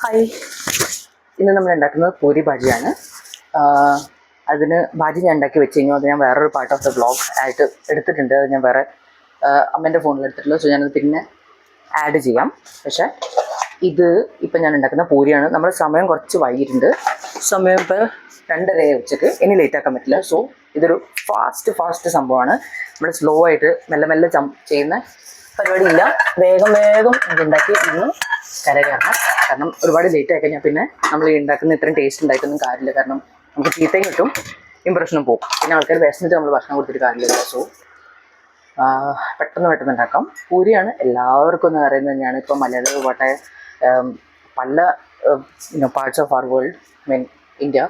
Hi, ഇന്ന് നമ്മൾ ഉണ്ടാക്കുന്നത് പൂരി ഭാജിയാണ്. അതിന് ഭാജി ഞാൻ ഉണ്ടാക്കി വെച്ച് കഴിഞ്ഞു. അത് ഞാൻ വേറൊരു പാർട്ട് ഓഫ് ദ വ്ളോഗ് ആയിട്ട് എടുത്തിട്ടുണ്ട്. അത് ഞാൻ വേറെ അമ്മേൻ്റെ ഫോണിൽ എടുത്തിട്ടുള്ളൂ. സോ ഞാനത് പിന്നെ ആഡ് ചെയ്യാം. പക്ഷേ ഇത് ഇപ്പം ഞാൻ ഉണ്ടാക്കുന്ന പൂരിയാണ്. നമ്മുടെ സമയം കുറച്ച് വൈകിട്ടുണ്ട്. സമയം ഇപ്പോൾ 2:30 ഉച്ചയ്ക്ക്. ഇനി ലേറ്റ് ആക്കാൻ പറ്റില്ല. സോ ഇതൊരു ഫാസ്റ്റ് സംഭവമാണ്. നമ്മൾ സ്ലോ ആയിട്ട് മെല്ലെ മെല്ലെ ചെയ്യുന്ന പരിപാടിയില്ല. വേഗം ഇതുണ്ടാക്കി ഇന്ന് കരകയറണം. കാരണം ഒരുപാട് ലേറ്റ് ആയി കഴിഞ്ഞാൽ പിന്നെ നമ്മൾ ഈ ഉണ്ടാക്കുന്ന ഇത്രയും ടേസ്റ്റ് ഉണ്ടായിട്ടൊന്നും കാര്യമില്ല. കാരണം നമുക്ക് ചീത്തയും കിട്ടും, ഇമ്പ്രഷനും പോകും. പിന്നെ ആൾക്കാർ വിശന്നിട്ട് നമ്മൾ ഭക്ഷണം കൊടുത്തിട്ട് കാര്യമില്ല. സോ പെട്ടെന്ന് ഉണ്ടാക്കാം. പൂരിയാണ് എല്ലാവർക്കും ഒന്ന് അറിയുന്നത് തന്നെയാണ്. ഇപ്പോൾ മലയാളം പോട്ടെ, പല parts of our world, mean India,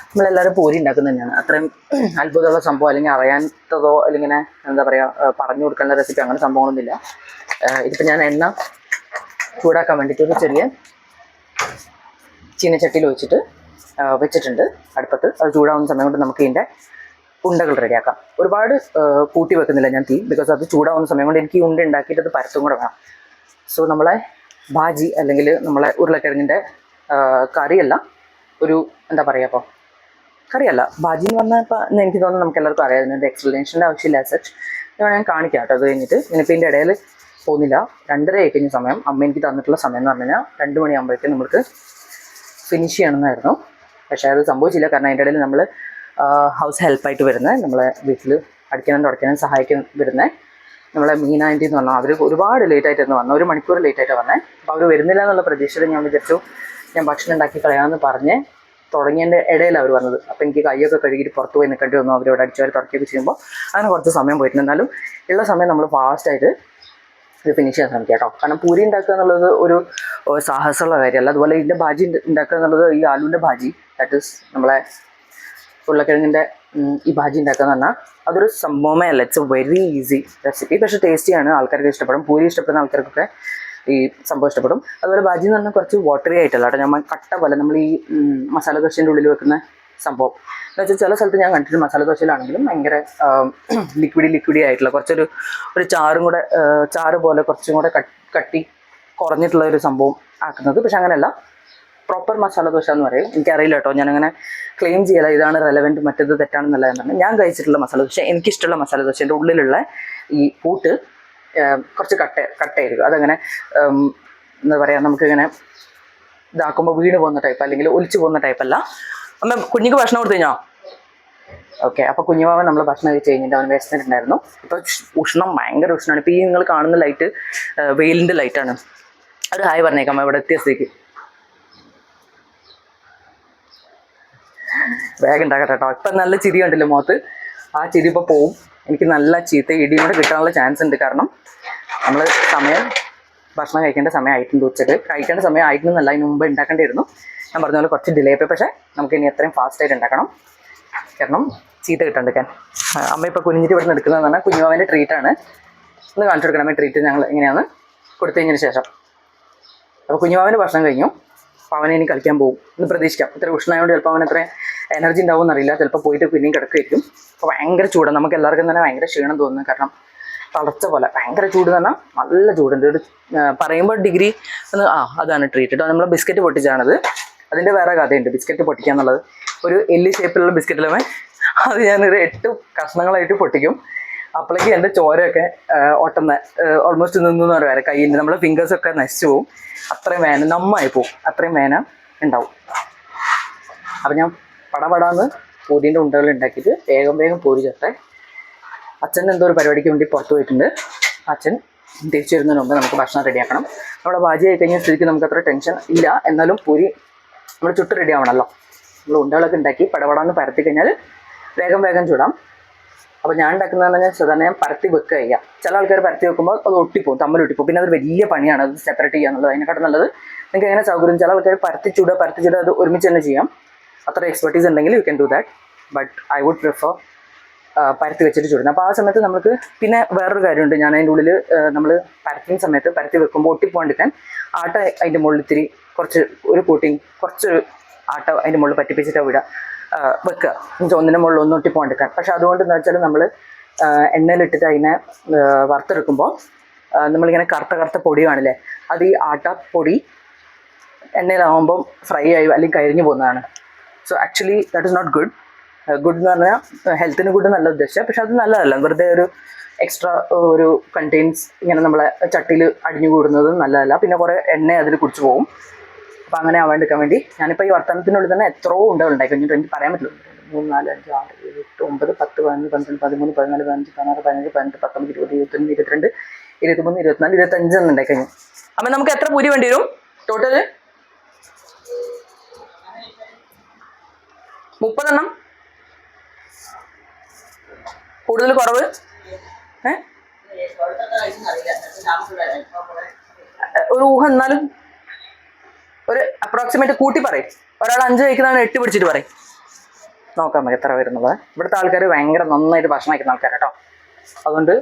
നമ്മളെല്ലാവരും പൂരി ഉണ്ടാക്കുന്നത് തന്നെയാണ്. അത്രയും അത്ഭുതമുള്ള സംഭവം അല്ലെങ്കിൽ അറിയാത്തതോ അല്ലെങ്കിൽ എന്താ പറയുക പറഞ്ഞു കൊടുക്കേണ്ട റെസിപ്പി അങ്ങനെ സംഭവങ്ങളൊന്നുമില്ല. ഇതിപ്പോൾ ഞാൻ എണ്ണ ചൂടാക്കാൻ വേണ്ടിയിട്ട് ഒരു ചെറിയ ചീനച്ചട്ടിയിൽ വെച്ചിട്ടുണ്ട് അടുപ്പത്ത്. അത് ചൂടാവുന്ന സമയം കൊണ്ട് നമുക്ക് ഇതിൻ്റെ ഉണ്ടകൾ റെഡിയാക്കാം. ഒരുപാട് കൂട്ടി വെക്കുന്നില്ല ഞാൻ തീ, ബിക്കോസ് അത് ചൂടാവുന്ന സമയം കൊണ്ട് എനിക്ക് ഈ ഉണ്ട ഉണ്ടാക്കിയിട്ട് അത് പരത്തും കൂടെ വേണം. സോ നമ്മളെ ഭാജി അല്ലെങ്കിൽ നമ്മളെ ഉരുളക്കിഴങ്ങിൻ്റെ കറിയല്ല, ഒരു എന്താ പറയുക, അപ്പോൾ കറിയല്ല ഭാജി എന്ന് പറഞ്ഞാൽ ഇപ്പോൾ എനിക്ക് തോന്നുന്നു നമുക്ക് എല്ലാവർക്കും അറിയാം. ഇതിൻ്റെ എക്സ്പ്ലനേഷൻ്റെ ആവശ്യമില്ല. സച്ച് ഞാൻ കാണിക്കാം കേട്ടോ. അത് കഴിഞ്ഞിട്ട് ഞാനിപ്പോൾ ഇതിൻ്റെ ഇടയിൽ പോകുന്നില്ല. 2:30 ആയി കഴിഞ്ഞ സമയം അമ്മ എനിക്ക് തന്നിട്ടുള്ള സമയം എന്ന് പറഞ്ഞു കഴിഞ്ഞാൽ 2 മണിയാകുമ്പോഴേക്കും നമുക്ക് ഫിനിഷ് ചെയ്യണമെന്നായിരുന്നു. പക്ഷേ അത് സംഭവിച്ചില്ല. കാരണം അതിൻ്റെ ഇടയിൽ നമ്മൾ ഹൗസ് ഹെൽപ്പായിട്ട് വരുന്നത്, നമ്മളെ വീട്ടിൽ അടിക്കാനും തുടയ്ക്കാനും സഹായിക്കാൻ വരുന്നത് നമ്മളെ മീന ആൻറ്റി എന്ന് പറഞ്ഞാൽ അവർ ഒരുപാട് ലേറ്റായിട്ടായിരുന്നു വന്നത്. 1 മണിക്കൂർ ലേറ്റായിട്ടാണ് വന്നത്. അപ്പോൾ അവർ വരുന്നില്ല എന്നുള്ള പ്രതീക്ഷയിൽ ഞാൻ വിചാരിച്ചു ഞാൻ ഭക്ഷണം ഉണ്ടാക്കി കളയാമെന്ന് പറഞ്ഞ് തുടങ്ങിയതിൻ്റെ ഇടയിൽ അവർ വന്നത്. അപ്പോൾ എനിക്ക് കൈയൊക്കെ കഴുകിയിട്ട് പുറത്ത് പോയി നിൽക്കേണ്ടി വന്നു. അവരോട് അടിച്ചുവരെ തുടക്കുകയൊക്കെ ചെയ്യുമ്പോൾ അങ്ങനെ കുറച്ച് സമയം പോയിട്ടുണ്ട്. എന്നാലും ഉള്ള സമയം നമ്മൾ ഫാസ്റ്റായിട്ട് ഇത് ഫിനിഷ് ചെയ്യാൻ ശ്രമിക്കുക കേട്ടോ. കാരണം പൂരി ഉണ്ടാക്കുക എന്നുള്ളത് ഒരു സാഹസമുള്ള കാര്യമല്ല. അതുപോലെ ഇതിൻ്റെ ഭാജി ഉണ്ടാക്കുക എന്നുള്ളത്, ഈ ആലുവിൻ്റെ ഭാജി, ദാറ്റ് ഈസ് നമ്മളെ ഉരുളക്കിഴങ്ങിൻ്റെ ഈ ഭാജി ഉണ്ടാക്കുക എന്ന് പറഞ്ഞാൽ അതൊരു സംഭവമേ അല്ല. It's A very easy recipe. പക്ഷേ ടേസ്റ്റിയാണ്, ആൾക്കാർക്ക് ഇഷ്ടപ്പെടും. പൂരി ഇഷ്ടപ്പെടുന്ന ആൾക്കാർക്കൊക്കെ ഈ സംഭവം ഇഷ്ടപ്പെടും. അതുപോലെ ഭാജി എന്ന് പറഞ്ഞാൽ കുറച്ച് വാട്ടറി ആയിട്ടല്ല കേട്ടോ. നമ്മൾ കട്ട പോലെ നമ്മൾ ഈ മസാല ദോശേൻ്റെ ഉള്ളിൽ വെക്കുന്ന സംഭവം എന്ന് വെച്ചാൽ ചില സ്ഥലത്ത് ഞാൻ കണ്ടിട്ട് മസാല ദോശയിലാണെങ്കിലും ഭയങ്കര ലിക്വിഡി ആയിട്ടുള്ള കുറച്ചൊരു ചാറും കൂടെ ചാറ് പോലെ കുറച്ചും കൂടെ കട്ടി കുറഞ്ഞിട്ടുള്ള ഒരു സംഭവം ആക്കുന്നത്. പക്ഷെ അങ്ങനെയല്ല, പ്രോപ്പർ മസാല ദോശ എന്ന് പറയും. എനിക്കറിയില്ല കേട്ടോ, ഞാനങ്ങനെ ക്ലെയിം ചെയ്യല ഇതാണ് റെലവൻറ്റ് മറ്റേത് തെറ്റാണെന്നല്ല എന്നാണ്. ഞാൻ കഴിച്ചിട്ടുള്ള മസാല ദോശ, എനിക്കിഷ്ടമുള്ള മസാല ദോശേൻ്റെ ഉള്ളിലുള്ള ഈ കൂട്ട് കുറച്ച് കട്ടയായിരിക്കും. അതങ്ങനെ എന്താ പറയുക, നമുക്കിങ്ങനെ ഇതാക്കുമ്പോൾ വീണ് പോകുന്ന ടൈപ്പ് അല്ലെങ്കിൽ ഒലിച്ചു പോകുന്ന ടൈപ്പല്ല. അമ്മ കുഞ്ഞിക്ക് ഭക്ഷണം കൊടുത്തു കഴിഞ്ഞോ? ഓക്കെ. അപ്പോൾ കുഞ്ഞുമാവൻ നമ്മൾ ഭക്ഷണം കഴിച്ച് കഴിഞ്ഞിട്ട് അവൻ വിശന്നിട്ടുണ്ടായിരുന്നു. ഇപ്പോൾ ഉഷ്ണം ഭയങ്കര ഉഷ്ണമാണ്. ഇപ്പോൾ ഈ നിങ്ങൾ കാണുന്ന ലൈറ്റ് വെയിലിൻ്റെ ലൈറ്റാണ്. ഒരു ഹായ് പറഞ്ഞേക്കാം ഇവിടെ എത്തിയ സ്ഥിതിക്ക്. വേഗം ഉണ്ടാക്കട്ടെ കേട്ടോ. ഇപ്പം നല്ല ചിരി കണ്ടില്ല മുഖത്ത്, ആ ചിരി ഇപ്പോൾ പോവും. എനിക്ക് നല്ല ചീത്ത ഇടിയും കൂടെ കിട്ടാനുള്ള ചാൻസ് ഉണ്ട്. കാരണം നമ്മൾ ഭക്ഷണം കഴിക്കേണ്ട സമയം ആയിട്ടുണ്ട്. ഉച്ചക്ക് കഴിക്കേണ്ട സമയം ആയിട്ടുണ്ടെന്നല്ല, അതിന് മുമ്പ് ഉണ്ടാക്കേണ്ടിയിരുന്നു. ഞാൻ പറഞ്ഞ പോലെ കുറച്ച് ഡിലേ ആയി. പക്ഷേ നമുക്ക് ഇനി എത്രയും ഫാസ്റ്റായിട്ട് ഉണ്ടാക്കണം. കാരണം ചീത്ത കിട്ടാണ്ടിരിക്കാൻ. അമ്മ ഇപ്പോൾ കുഞ്ഞിട്ട് ഇവിടെ നിന്ന് എടുക്കുന്നതെന്ന് പറഞ്ഞാൽ കുഞ്ഞുമാവൻ്റെ ട്രീറ്റാണ്. ഒന്ന് കാണിച്ചു കൊടുക്കണം അമ്മ ട്രീറ്റ് ഞങ്ങൾ എങ്ങനെയാണ് കൊടുത്തു കഴിഞ്ഞതിന് ശേഷം. അപ്പോൾ കുഞ്ഞുമാവൻ്റെ ഭക്ഷണം കഴിഞ്ഞു. അപ്പോൾ അവനെ ഇനി കളിക്കാൻ പോകും എന്ന് പ്രതീക്ഷിക്കാം. ഇത്ര ഉഷ്ണമായതുകൊണ്ട് ചിലപ്പോൾ അവൻ എത്ര എനർജി ഉണ്ടാവും എന്നറിയില്ല. ചിലപ്പോൾ പോയിട്ട് പിന്നെയും കിടക്കുമായിരിക്കും. അപ്പോൾ ഭയങ്കര ചൂടാണ്. നമുക്ക് എല്ലാവർക്കും തന്നെ ഭയങ്കര ക്ഷീണം തോന്നുന്നു. കാരണം തളർച്ച പോലെ ഭയങ്കര ചൂട് എന്ന് പറഞ്ഞാൽ നല്ല ചൂടുണ്ട്. ഒരു പറയുമ്പോൾ ഡിഗ്രി അതാണ് ട്രീറ്റ് കേട്ടോ. നമ്മൾ ബിസ്ക്കറ്റ് പൊട്ടിച്ചാണത്. അതിൻ്റെ വേറെ കഥയുണ്ട് ബിസ്ക്കറ്റ് പൊട്ടിക്കുക എന്നുള്ളത്. ഒരു എല്ലി ഷേപ്പിലുള്ള ബിസ്ക്കറ്റിലുമേ അത് ഞാനൊരു 8 കഷ്ണങ്ങളായിട്ട് പൊട്ടിക്കും. അപ്പോഴേക്കും എൻ്റെ ചോരയൊക്കെ ഒട്ടുന്ന ഓൾമോസ്റ്റ് നിന്നു എന്ന് പറയാം. കയ്യിൽ നമ്മളെ ഫിംഗേഴ്സൊക്കെ നശിച്ചു പോവും. അത്രയും വേന നന്നായി പോവും. അത്രയും വേന ഉണ്ടാവും. അപ്പം ഞാൻ പടപടാന്ന് പൂരീൻ്റെ ഉണ്ടകൾ ഉണ്ടാക്കിയിട്ട് വേഗം പൂരി ചേർത്തേ. അച്ഛൻ എന്തോ ഒരു പരിപാടിക്ക് വേണ്ടി പുറത്ത് പോയിട്ടുണ്ട്. അച്ഛൻ തിരിച്ചു വരുന്നതിന് മുമ്പ് നമുക്ക് ഭക്ഷണം റെഡിയാക്കണം. നമ്മുടെ ഭാജി ആയി കഴിഞ്ഞ സ്ഥിതിക്ക് നമുക്ക് അത്ര ടെൻഷൻ ഇല്ല. എന്നാലും പൂരി നമ്മൾ ചുട്ട് റെഡി ആവണമല്ലോ. നമ്മൾ ഉണ്ടകളൊക്കെ ഉണ്ടാക്കി പടപടാന്ന് പരത്തി കഴിഞ്ഞാൽ വേഗം ചൂടാം. അപ്പോൾ ഞാൻ ഉണ്ടാക്കുന്നതെന്ന് പറഞ്ഞാൽ സാധാരണ ഞാൻ പരത്തി വെക്കുക ചെയ്യുക. ചില ആൾക്കാർ പരത്തി വെക്കുമ്പോൾ അത് ഒട്ടിപ്പോവും, തമ്മിലൊട്ടിപ്പോവും. പിന്നെ അത് വലിയ പണിയാണ് അത് സെപ്പറേറ്റ് ചെയ്യുക എന്നുള്ളത്. അതിനെക്കാട്ടും നല്ലത് നിങ്ങൾക്ക് എങ്ങനെ സൗകര്യം. ചില ആൾക്കാർ പരത്തി ചൂടുക അത് ഒരുമിച്ച് തന്നെ ചെയ്യാം. അത്ര എക്സ്പെർട്ടീസ് ഉണ്ടെങ്കിൽ you can do that. But I would prefer പരത്തി വെച്ചിട്ട് ചുടുന്നത്. അപ്പോൾ ആ സമയത്ത് നമുക്ക് പിന്നെ വേറൊരു കാര്യമുണ്ട്. ഞാൻ അതിൻ്റെ ഉള്ളിൽ നമ്മൾ പരത്തുന്ന സമയത്ത് പരത്തി വെക്കുമ്പോൾ ഒട്ടിപ്പോണ്ടിരിക്കാൻ ആട്ട അതിൻ്റെ മുകളിൽ ഇത്തിരി ഒരു കോട്ടിങ് കുറച്ചൊരു ആട്ട അതിൻ്റെ മുകളിൽ പറ്റിപ്പിച്ചിട്ട് വെക്കുക. ഒന്നിൻ്റെ മുകളിൽ ഒന്നും ഒട്ടിപ്പോണ്ടിരിക്കാൻ. പക്ഷെ അതുകൊണ്ട് എന്ന് വെച്ചാൽ നമ്മൾ എണ്ണയിലിട്ടിട്ട് അതിനെ വറുത്തെടുക്കുമ്പോൾ നമ്മളിങ്ങനെ കറുത്ത പൊടി കാണില്ലേ, അത് ഈ ആട്ടപ്പൊടി എണ്ണയിലാവുമ്പം ഫ്രൈ ആയി അല്ലെങ്കിൽ കരിഞ്ഞു പോകുന്നതാണ്. So actually that is not good. Good എന്ന് പറഞ്ഞാൽ ഹെൽത്തിന് ഗുഡ് നല്ല ഉദ്ദേശിച്ചാൽ, പക്ഷെ അത് നല്ലതല്ല. വെറുതെ ഒരു എക്സ്ട്രാ ഒരു കണ്ടെയ്ൻസ് ഇങ്ങനെ നമ്മളെ ചട്ടിയിൽ അടിഞ്ഞു കൂടുന്നത് നല്ലതല്ല. പിന്നെ കുറേ എണ്ണ അതിൽ കുടിച്ചു പോകും. അപ്പം അങ്ങനെ ആവാണ്ടിരിക്കാൻ വേണ്ടി ഞാനിപ്പോൾ ഈ വർത്തമാനത്തിനുള്ളിൽ തന്നെ എത്രയോ ഉണ്ടകൾ ഉണ്ടായി കഴിഞ്ഞിട്ട് എനിക്ക് പറയാൻ പറ്റില്ല. 3, 4, 5, 6, 7, 8, 9, 10, 11, 12, 13, 14, 15, 16, 17, 18, 19, 20, 21, 22, 23, 24, 25 എന്ന് ഉണ്ടായി കഴിഞ്ഞു. അപ്പം നമുക്ക് എത്ര പൂരി വേണ്ടി വരും ടോട്ടല്? 30 കൂടുതൽ കുറവ്? ഒരു ഊഹം എന്നാലും ഒരു അപ്രോക്സിമേറ്റ് കൂട്ടി പറയും. ഒരാൾ 5 കഴിക്കുന്നതാണ് 8 പിടിച്ചിട്ട് പറയും. നോക്കാം നമുക്ക് എത്ര വരുന്നുള്ളത്. ഇവിടുത്തെ ആൾക്കാർ ഭയങ്കര നന്നായിട്ട് ഭക്ഷണം കഴിക്കുന്ന ആൾക്കാർ കേട്ടോ. അതുകൊണ്ട്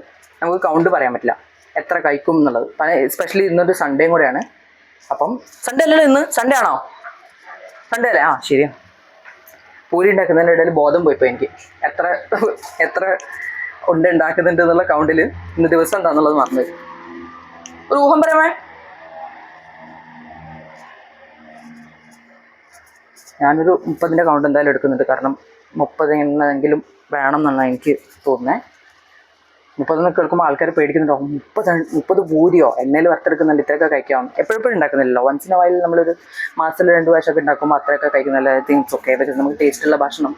നമുക്ക് കൗണ്ട് പറയാൻ പറ്റില്ല എത്ര കഴിക്കും എന്നുള്ളത്. എസ്പെഷ്യലി ഇന്നൊരു സൺഡേയും കൂടെയാണ്. അപ്പം സൺഡേ അല്ലല്ലോ ഇന്ന്? സൺഡേ ആണോ? സൺഡേ അല്ലേ? ആ ശരിയാണ്. പൂരി ഉണ്ടാക്കുന്നതിൻ്റെ ഇടയിൽ ബോധം പോയിപ്പോൾ എനിക്ക് എത്ര ഉണ്ടാക്കുന്നുണ്ട് എന്നുള്ള കൗണ്ടിൽ ഇന്ന് ദിവസം എന്താണെന്നുള്ളത് മറന്നു. ഒരു ഊഹം പറയാമേ. ഞാനൊരു 30ൻ്റെ കൗണ്ട് എന്തായാലും എടുക്കുന്നുണ്ട്. കാരണം 30 എന്നെങ്കിലും വേണം എന്നാണ് എനിക്ക് തോന്നുന്നത്. 30 കേൾക്കുമ്പോൾ ആൾക്കാർ പേടിക്കുന്നുണ്ടോ? 30 പൂരിയോ എണ്ണയിൽ വറുത്തെടുക്കുന്നുണ്ട്, ഇത്രയൊക്കെ കഴിക്കാം. എപ്പോഴെപ്പോഴും ഉണ്ടാക്കുന്നില്ലല്ലോ. വൺസ് ഇൻ എ വൈൽ നമ്മളൊരു മാസത്തിൽ 2 പ്രാവശ്യമൊക്കെ ഉണ്ടാക്കുമ്പോൾ അത്രയൊക്കെ കഴിക്കുന്നില്ല. Things okay. ബിക്കോസ് നമുക്ക് ടേസ്റ്റുള്ള ഭക്ഷണം,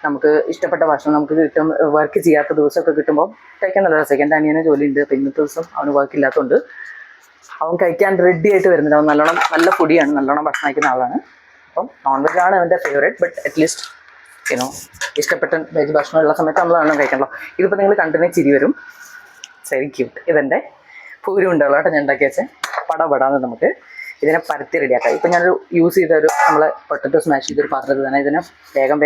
നമുക്ക് ഇഷ്ടപ്പെട്ട ഭക്ഷണം നമുക്ക് കിട്ടും. വർക്ക് ചെയ്യാത്ത ദിവസമൊക്കെ കിട്ടുമ്പോൾ കഴിക്കാൻ നല്ല രസമായിരിക്കും. എൻ്റെ അനിയനെ ജോലിയുണ്ട്. അപ്പോൾ ഇന്നത്തെ ദിവസം അവന് വർക്ക് ഇല്ലാത്തതുകൊണ്ട് അവൻ കഴിക്കാൻ റെഡി ആയിട്ട് വരുന്നുണ്ട്. അവൻ നല്ല ഫുഡിയാണ്, നല്ലോണം ഭക്ഷണം കഴിക്കുന്ന ആളാണ്. അപ്പം നോൺ വെജ് ആണ് അവൻ്റെ ഫേവറേറ്റ്. ബട്ട് അറ്റ്ലീസ്റ്റ് ഇഷ്ടപ്പെട്ട വെജ് ഭക്ഷണം ഉള്ള സമയത്ത് നമ്മൾ നല്ലോണം കഴിക്കണല്ലോ. ഇതിപ്പോൾ നിങ്ങൾ കണ്ടിനെ ചിരി വരും. Very cute. ഇതെൻ്റെ പൂരി ഉണ്ടല്ലോ കേട്ടോ. ഞാൻ ഉണ്ടാക്കി വെച്ചാൽ പടപടാന്ന് നമുക്ക് ഇതിനെ പരത്തി റെഡിയാക്കാം. ഇപ്പം ഞാനൊരു യൂസ് ചെയ്തൊരു നമ്മളെ പൊട്ടറ്റോ സ്മാഷ് ചെയ്തൊരു പാത്രത്തിൽ തന്നെ ഇതിനെ വേഗം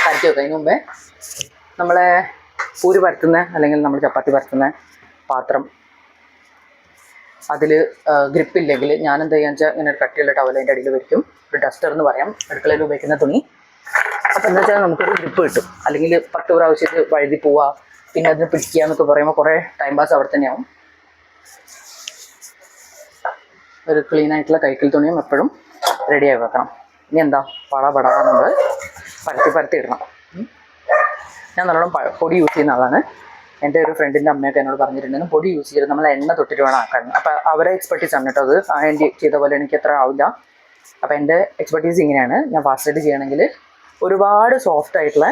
പരത്തി വെക്കാം. അതിന് മുമ്പേ നമ്മളെ പൂരി പരത്തുന്ന അല്ലെങ്കിൽ നമ്മൾ ചപ്പാത്തി പരത്തുന്ന പാത്രം അതിൽ ഗ്രിപ്പില്ലെങ്കിൽ ഞാൻ എന്താ ചെയ്യാന്ന് വെച്ചാൽ ഇങ്ങനെ ഒരു കട്ടിയുള്ള ടവൽ അതിൻ്റെ അടിയിൽ വയ്ക്കും. ഒരു ഡസ്റ്റർ എന്ന് പറയാം, അടുക്കളയിൽ ഉപയോഗിക്കുന്ന തുണി. അപ്പോൾ എന്താ വെച്ചാൽ നമുക്കൊരു ഗ്രിപ്പ് കിട്ടും. അല്ലെങ്കിൽ 10 പ്രാവശ്യം വഴുതി പോവുക, പിന്നെ അതിന് പിടിക്കുക എന്നൊക്കെ പറയുമ്പോൾ കുറേ ടൈം പാസ് അവിടെ തന്നെയാവും. ഒരു ക്ലീൻ ആയിട്ടുള്ള കൈക്കൽ തുണിയും എപ്പോഴും റെഡിയായി വെക്കണം. ഇനി എന്താ പടപടാ നമ്മൾ പരത്തി ഇടണം. ഞാൻ നല്ലോണം പൊടി യൂസ് ചെയ്യുന്ന ആളാണ്. എൻ്റെ ഒരു ഫ്രണ്ടിൻ്റെ അമ്മയൊക്കെ എന്നോട് പറഞ്ഞിട്ടുണ്ടെങ്കിൽ പൊടി യൂസ് ചെയ്ത് നമ്മൾ എണ്ണ തൊട്ടിട്ട് വേണം ആക്കാൻ. അപ്പോൾ അവരെ എക്സ്പെർട്ടീസ് ആണ് കേട്ടോ അത്. ആൻറ്റി ചെയ്ത പോലെ എനിക്ക് അത്ര ആവില്ല. അപ്പോൾ എൻ്റെ എക്സ്പെർട്ടീസ് ഇങ്ങനെയാണ്. ഞാൻ ഫാസ്റ്റായിട്ട് ചെയ്യണമെങ്കിൽ ഒരുപാട് സോഫ്റ്റ് ആയിട്ടുള്ള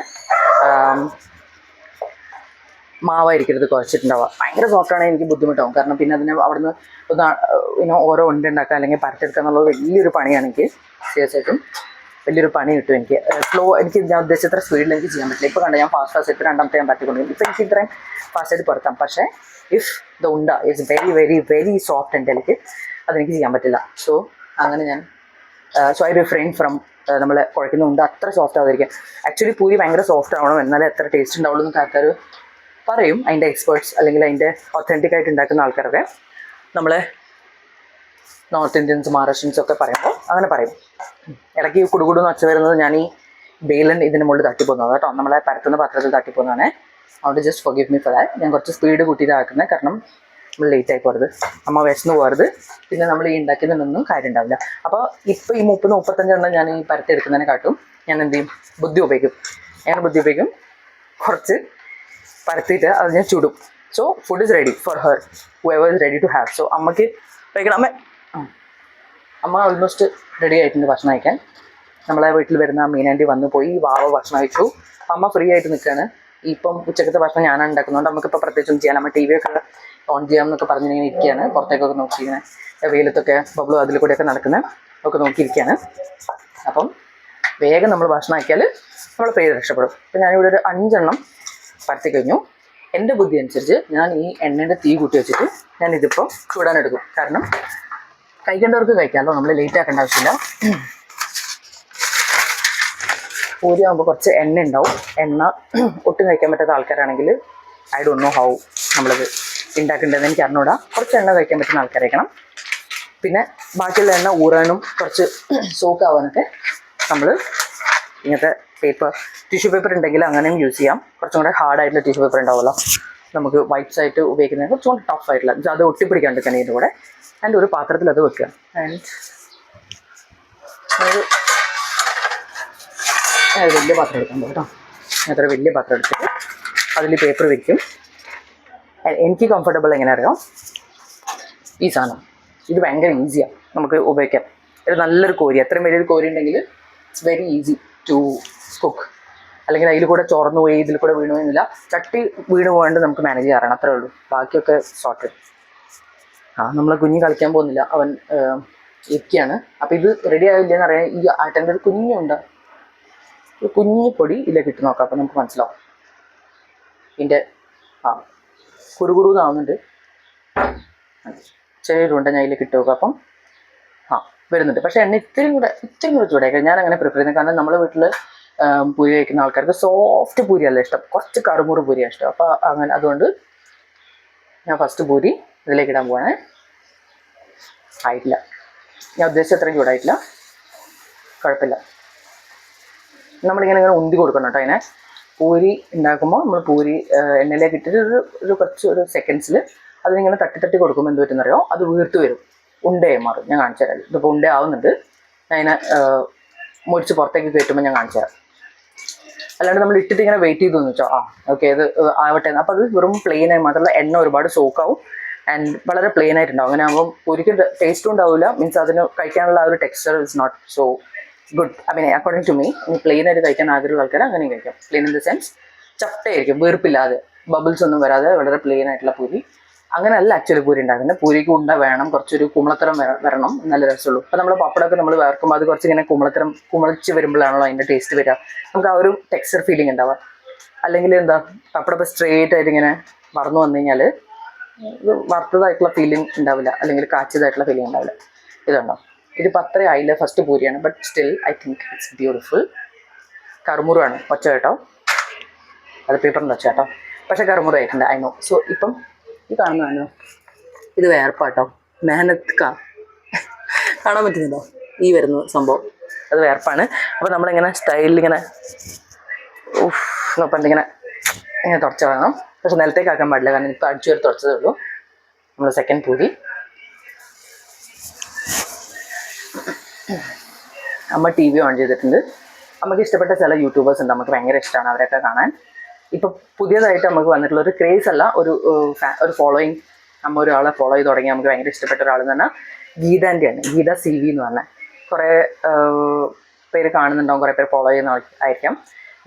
മാവായിരിക്കരുത് കുഴച്ചിട്ടുണ്ടാവുക. ഭയങ്കര സോഫ്റ്റാണെങ്കിൽ എനിക്ക് ബുദ്ധിമുട്ടാവും. കാരണം പിന്നെ അതിനെ അവിടുന്ന് ഓരോ ഉണ്ടാക്കുക അല്ലെങ്കിൽ പരത്തെടുക്കുക എന്നുള്ളത് വലിയൊരു പണിയാണ് എനിക്ക്. സീരിയസായിട്ടും വലിയൊരു പണി കിട്ടും എനിക്ക്. എനിക്ക് ഞാൻ ഉദ്ദേശിച്ചത്ര സ്പീഡിൽ എനിക്ക് ചെയ്യാൻ പറ്റില്ല. ഇപ്പോൾ കണ്ട ഞാൻ ഫാസ്റ്റ് രണ്ടാമത്തെ ഞാൻ പറ്റിക്കൊണ്ടിരിക്കും. ഇപ്പോൾ എനിക്ക് ഇത്രയും ഫാസ്റ്റായിട്ട് പുറത്താം. പക്ഷേ ഇഫ് ദ ഉണ്ട is very very very soft and delicate, അതെനിക്ക് ചെയ്യാൻ പറ്റില്ല. സോ അങ്ങനെ ഞാൻ ഐ റിഫ്രെയിൻ ഫ്രം നമ്മൾ കുഴക്കുന്ന ഉണ്ട അത്ര സോഫ്റ്റ് ആവാതിരിക്കുക. ആക്ച്വലി പൂരി ഭയങ്കര സോഫ്റ്റ് ആവണം, എന്നാലേ എത്ര ടേസ്റ്റ് ഉണ്ടാവുള്ളൂ എന്നൊക്കെ ആൾക്കാർ പറയും. അതിൻ്റെ എക്സ്പേർട്സ് അല്ലെങ്കിൽ അതിൻ്റെ ഒത്തൻറ്റിക് ആയിട്ട് ഉണ്ടാക്കുന്ന ആൾക്കാരൊക്കെ നമ്മളെ നോർത്ത് ഇന്ത്യൻസ് മഹാരാഷ്ട്രൻസ് ഒക്കെ പറയുമ്പോൾ അങ്ങനെ പറയും. ഇടയ്ക്ക് കുടുകുടുന്ന് ഒച്ച വരുന്നത് ഞാൻ ഈ ബെയിലൻ ഇതിന് മുകളിൽ തട്ടിപ്പോകുന്നത് കേട്ടോ. നമ്മളെ പരത്തുന്ന പാത്രത്തിൽ തട്ടിപ്പോകുന്നതാണ്. അതുകൊണ്ട് just forgive me for that. ഞാൻ കുറച്ച് സ്പീഡ് കൂട്ടിയിട്ടാക്കുന്നത്. കാരണം നമ്മൾ ലേറ്റ് ആയി പോകരുത്, അമ്മ വിശന്ന് പോകരുത്, പിന്നെ നമ്മൾ ഈ ഉണ്ടാക്കുന്നതിനൊന്നും കാര്യം ഉണ്ടാവില്ല. അപ്പോൾ ഇപ്പോൾ ഈ 30-35 ഞാൻ ഈ പരത്തെടുക്കുന്നതിനെ കാട്ടും ഞാൻ എന്ത് ചെയ്യും, ബുദ്ധി ഉപയോഗിക്കും. കുറച്ച് പരത്തിയിട്ട് അത് ഞാൻ ചുടും. So food is ready for her, whoever is ready to have. So അമ്മയ്ക്ക് കഴിക്കണം. അമ്മ ഓൾമോസ്റ്റ് റെഡി ആയിട്ടുണ്ട് ഭക്ഷണം കഴിക്കാൻ. നമ്മളെ വീട്ടിൽ വരുന്ന മീനാൻറ്റി വന്നു പോയി, വാവ ഭക്ഷണം കഴിച്ചു. അമ്മ ഫ്രീ ആയിട്ട് നിൽക്കുകയാണ്. ഇപ്പം ഉച്ചക്കത്തെ ഭക്ഷണം ഞാനാണ് ഉണ്ടാക്കുന്നതുകൊണ്ട് നമുക്കിപ്പോൾ പ്രത്യേകിച്ചൊന്നും ചെയ്യാൻ. നമ്മൾ TV ഒക്കെ ഓൺ ചെയ്യാമെന്നൊക്കെ പറഞ്ഞിങ്ങനെ ഇരിക്കുകയാണ്. പുറത്തേക്കൊക്കെ നോക്കിയിരിക്കുന്നത്, വെയിലത്തൊക്കെ ബബ്ലു അതിൽ കൂടെയൊക്കെ നടക്കുന്നത് ഒക്കെ നോക്കിയിരിക്കുകയാണ്. അപ്പം വേഗം നമ്മൾ ഭക്ഷണം ആക്കിയാൽ നമ്മൾ പേര് രക്ഷപ്പെടും. അപ്പം ഞാനിവിടെ ഒരു 5 എണ്ണം പരത്തി കഴിഞ്ഞു. എൻ്റെ ബുദ്ധി അനുസരിച്ച് ഞാൻ ഈ എണ്ണയുടെ തീ കൂട്ടി വെച്ചിട്ട് ഞാൻ ഇതിപ്പോൾ ചൂടാനെടുക്കും. കാരണം കഴിക്കേണ്ടവർക്ക് കഴിക്കാമല്ലോ, നമ്മൾ ലേറ്റ് ആക്കേണ്ട ആവശ്യമില്ല. പൂരി ആകുമ്പോൾ കുറച്ച് എണ്ണ ഉണ്ടാവും. എണ്ണ ഒട്ടും കഴിക്കാൻ പറ്റാത്ത ആൾക്കാരാണെങ്കിൽ ഐ ഡോണ്ട് നോ ഹൗ നമ്മളത് ഉണ്ടാക്കേണ്ടതെന്ന് എനിക്ക് അറിഞ്ഞൂടാ. കുറച്ച് എണ്ണ കഴിക്കാൻ പറ്റുന്ന ആൾക്കാരായിരിക്കണം. പിന്നെ ബാക്കിയുള്ള എണ്ണ ഊറാനും കുറച്ച് സോക്കാവാനൊക്കെ നമ്മൾ ഇങ്ങനത്തെ ടിഷ്യൂ പേപ്പർ ഉണ്ടെങ്കിൽ അങ്ങനെയും യൂസ് ചെയ്യാം. കുറച്ചും കൂടെ ഹാർഡായിട്ടുള്ള ടിഷ്യൂ പേപ്പർ ഉണ്ടാവുമല്ലോ, നമുക്ക് വൈറ്റ്സ് ആയിട്ട് ഉപയോഗിക്കുന്നത് കുറച്ചുകൂടി ടഫ് ആയിട്ടുള്ള അത് ഒട്ടിപ്പിടിക്കാണ്ടിരിക്കണം ഇതിൻ്റെ കൂടെ. ആൻഡ് ഒരു പാത്രത്തിൽ അത് വെക്കുക. ആൻഡ് അത് വലിയ പാത്രം എടുക്കാൻ പോകും കേട്ടോ. അത്ര വലിയ പാത്രം എടുത്തിട്ട് അതിൽ പേപ്പർ വയ്ക്കും. എനിക്ക് കംഫർട്ടബിൾ എങ്ങനെ അറിയാം, ഈ സാധനം ഇത് ഭയങ്കര ഈസിയാണ് നമുക്ക് ഉപയോഗിക്കാം. ഇത് നല്ലൊരു കോരി, അത്രയും വലിയൊരു കോരി ഉണ്ടെങ്കിൽ it's very easy to cook. അല്ലെങ്കിൽ അതിൽ കൂടെ ചോർന്നു പോയി ഇതിൽ കൂടെ വീണു പോയെന്നില്ല, ചട്ടി വീണ് പോകാണ്ട് നമുക്ക് മാനേജ് ചെയ്യാറാണ്, അത്രേ ഉള്ളൂ. ബാക്കിയൊക്കെ സോർട്ടഡ്. നമ്മളെ കുഞ്ഞ് കളിക്കാൻ പോകുന്നില്ല, അവൻ ഇരിക്കുകയാണ്. അപ്പോൾ ഇത് റെഡി ആവില്ലെന്ന് അറിയാൻ ഈ ആട്ടൻ്റെ ഒരു കുഞ്ഞുണ്ട്, ഒരു കുഞ്ഞു പൊടി ഇതിലേക്ക് ഇട്ട് നോക്കാം. അപ്പോൾ നമുക്ക് മനസ്സിലാവും ഇതിൻ്റെ കുറുകുറുന്നാവുന്നുണ്ട്. ചെറിയൊരുണ്ട ഞാൻ ഇതിലേക്ക് ഇട്ട് നോക്കാം. അപ്പം വരുന്നുണ്ട്. പക്ഷേ എണ്ണ ഇത്തിരി കൂടെ ചൂടായി. ഞാൻ അങ്ങനെ പ്രിഫർ ചെയ്യുന്നത്, കാരണം നമ്മുടെ വീട്ടിൽ പൂരി കഴിക്കുന്ന ആൾക്കാർക്ക് സോഫ്റ്റ് പൂരിയല്ല ഇഷ്ടം, കുറച്ച് കറുമുറ് പൂരിയാണ് ഇഷ്ടം. അപ്പോൾ അങ്ങനെ അതുകൊണ്ട് ഞാൻ ഫസ്റ്റ് പൂരി ഇതിലേക്ക് ഇടാൻ പോവാണ്. ആയിട്ടില്ല, ഞാൻ ഉദ്ദേശിച്ച അത്രയും ചൂടായിട്ടില്ല, കുഴപ്പമില്ല. നമ്മളിങ്ങനെ ഉന്തി കൊടുക്കണം കേട്ടോ. അതിനെ പൂരി ഉണ്ടാക്കുമ്പോൾ നമ്മൾ പൂരി എണ്ണയിലേക്ക് ഇട്ടിട്ട് ഒരു സെക്കൻഡ്സിൽ അതിനിങ്ങനെ തട്ടി കൊടുക്കുമ്പോൾ എന്ത് പറ്റുന്നറിയോ, അത് വീർത്ത് വരും, ഉണ്ടയായി മാറും. ഞാൻ കാണിച്ചു തരാം. ഇതിപ്പോൾ ഉണ്ട ആവുന്നുണ്ട്. അതിനെ മുറിച്ച് പുറത്തേക്ക് കയറ്റുമ്പോൾ ഞാൻ കാണിച്ചു തരാം. അല്ലാണ്ട് നമ്മൾ ഇട്ടിട്ട് ഇങ്ങനെ വെയിറ്റ് ചെയ്തു വെച്ചോ, ഓക്കെ ഇത് ആവട്ടെ. അപ്പോൾ അത് വെറും പ്ലെയിനായി മാത്രമല്ല എണ്ണ ഒരുപാട് സോക്കാവും ആൻഡ് വളരെ പ്ലെയിൻ ആയിട്ടുണ്ടാവും. അങ്ങനെ ആകുമ്പോൾ ഒരിക്കലും ടേസ്റ്റും ഉണ്ടാവില്ല, മീൻസ് അതിന് കഴിക്കാനുള്ള ആ ഒരു texture is not so good. According to me, ഇനി പ്ലെയിൻ ആയിട്ട് കഴിക്കാൻ ആഗ്രഹമുള്ള ആൾക്കാർ അങ്ങനെയും കഴിക്കാം. പ്ലെയിൻ ഇൻ ദ സെൻസ് ചട്ടയായിരിക്കും, വീർപ്പില്ലാതെ, ബബിൾസ് ഒന്നും വരാതെ വളരെ പ്ലെയിൻ ആയിട്ടുള്ള പൂരി. അങ്ങനെയല്ല ആക്ച്വലി പൂരി ഉണ്ടാക്കുന്നത്. പൂരിക്ക് ഉണ്ട വേണം, കുറച്ചൊരു കുമ്പളത്തരം വരണം, നല്ല രസമുള്ളൂ. അപ്പോൾ നമ്മൾ പപ്പടമൊക്കെ നമ്മൾ വേർക്കുമ്പോൾ അത് കുറച്ചിങ്ങനെ കുമളിച്ച് വരുമ്പോഴാണല്ലോ അതിൻ്റെ ടേസ്റ്റ് വരിക, നമുക്ക് ആ ഒരു ടെക്സ്ചർ ഫീലിംഗ് ഉണ്ടാവുക. അല്ലെങ്കിൽ എന്താ പപ്പടമൊക്കെ സ്ട്രേറ്റ് ആയിട്ട് ഇങ്ങനെ വറന്നു വന്നു കഴിഞ്ഞാൽ ഇത് വറുത്തതായിട്ടുള്ള ഫീലിംഗ് ഉണ്ടാവില്ല, അല്ലെങ്കിൽ കാച്ചിയതായിട്ടുള്ള ഫീലിംഗ് ഉണ്ടാവില്ല. ഇതുണ്ടോ, ഇതിപ്പോൾ അത്ര ആയില്ല, ഫസ്റ്റ് പൂരിയാണ്. But still I think it's beautiful. കറുമുറാണ് ഒച്ച കേട്ടോ, അത് പേപ്പറിൻ്റെ ഒച്ച കേട്ടോ, പക്ഷേ കറുമുറായിട്ടുണ്ട്, ഐ നോ. സോ ഇപ്പം ഈ കാണുന്നതാണോ, ഇത് വേർപ്പാട്ടോ, മെഹനത്ത് കാണാൻ പറ്റുന്നുണ്ടോ, ഈ വരുന്ന സംഭവം അത് വേർപ്പാണ്. അപ്പോൾ നമ്മളിങ്ങനെ സ്റ്റൈലിങ്ങനെ നോപ്പണ്ടിങ്ങനെ ഇങ്ങനെ തുടച്ച വേണം. പക്ഷെ നിലത്തേക്ക് ആക്കാൻ പാടില്ല, കാരണം ഇപ്പോൾ അടിച്ചു വരെ തുടച്ചതേ ഉള്ളൂ. നമ്മൾ സെക്കൻഡ് പൂരി അമ്മ ടി വി ഓൺ ചെയ്തിട്ടുണ്ട്. നമുക്ക് ഇഷ്ടപ്പെട്ട ചില യൂട്യൂബേഴ്സ് ഉണ്ട്, നമുക്ക് ഭയങ്കര ഇഷ്ടമാണ് അവരൊക്കെ കാണാൻ. ഇപ്പം പുതിയതായിട്ട് നമുക്ക് വന്നിട്ടുള്ള ഒരു ക്രേസ് അല്ല, ഒരു ഫോളോയിങ്. നമ്മൾ ഒരാളെ ഫോളോ ചെയ്ത് തുടങ്ങി, നമുക്ക് ഭയങ്കര ഇഷ്ടപ്പെട്ട ഒരാളെന്ന് പറഞ്ഞാൽ ഗീതാൻ്റെയാണ്, ഗീത CV എന്ന് പറഞ്ഞാൽ. കുറേ പേര് കാണുന്നുണ്ടാവും, കുറേ പേര് ഫോളോ ചെയ്യുന്ന ആയിരിക്കാം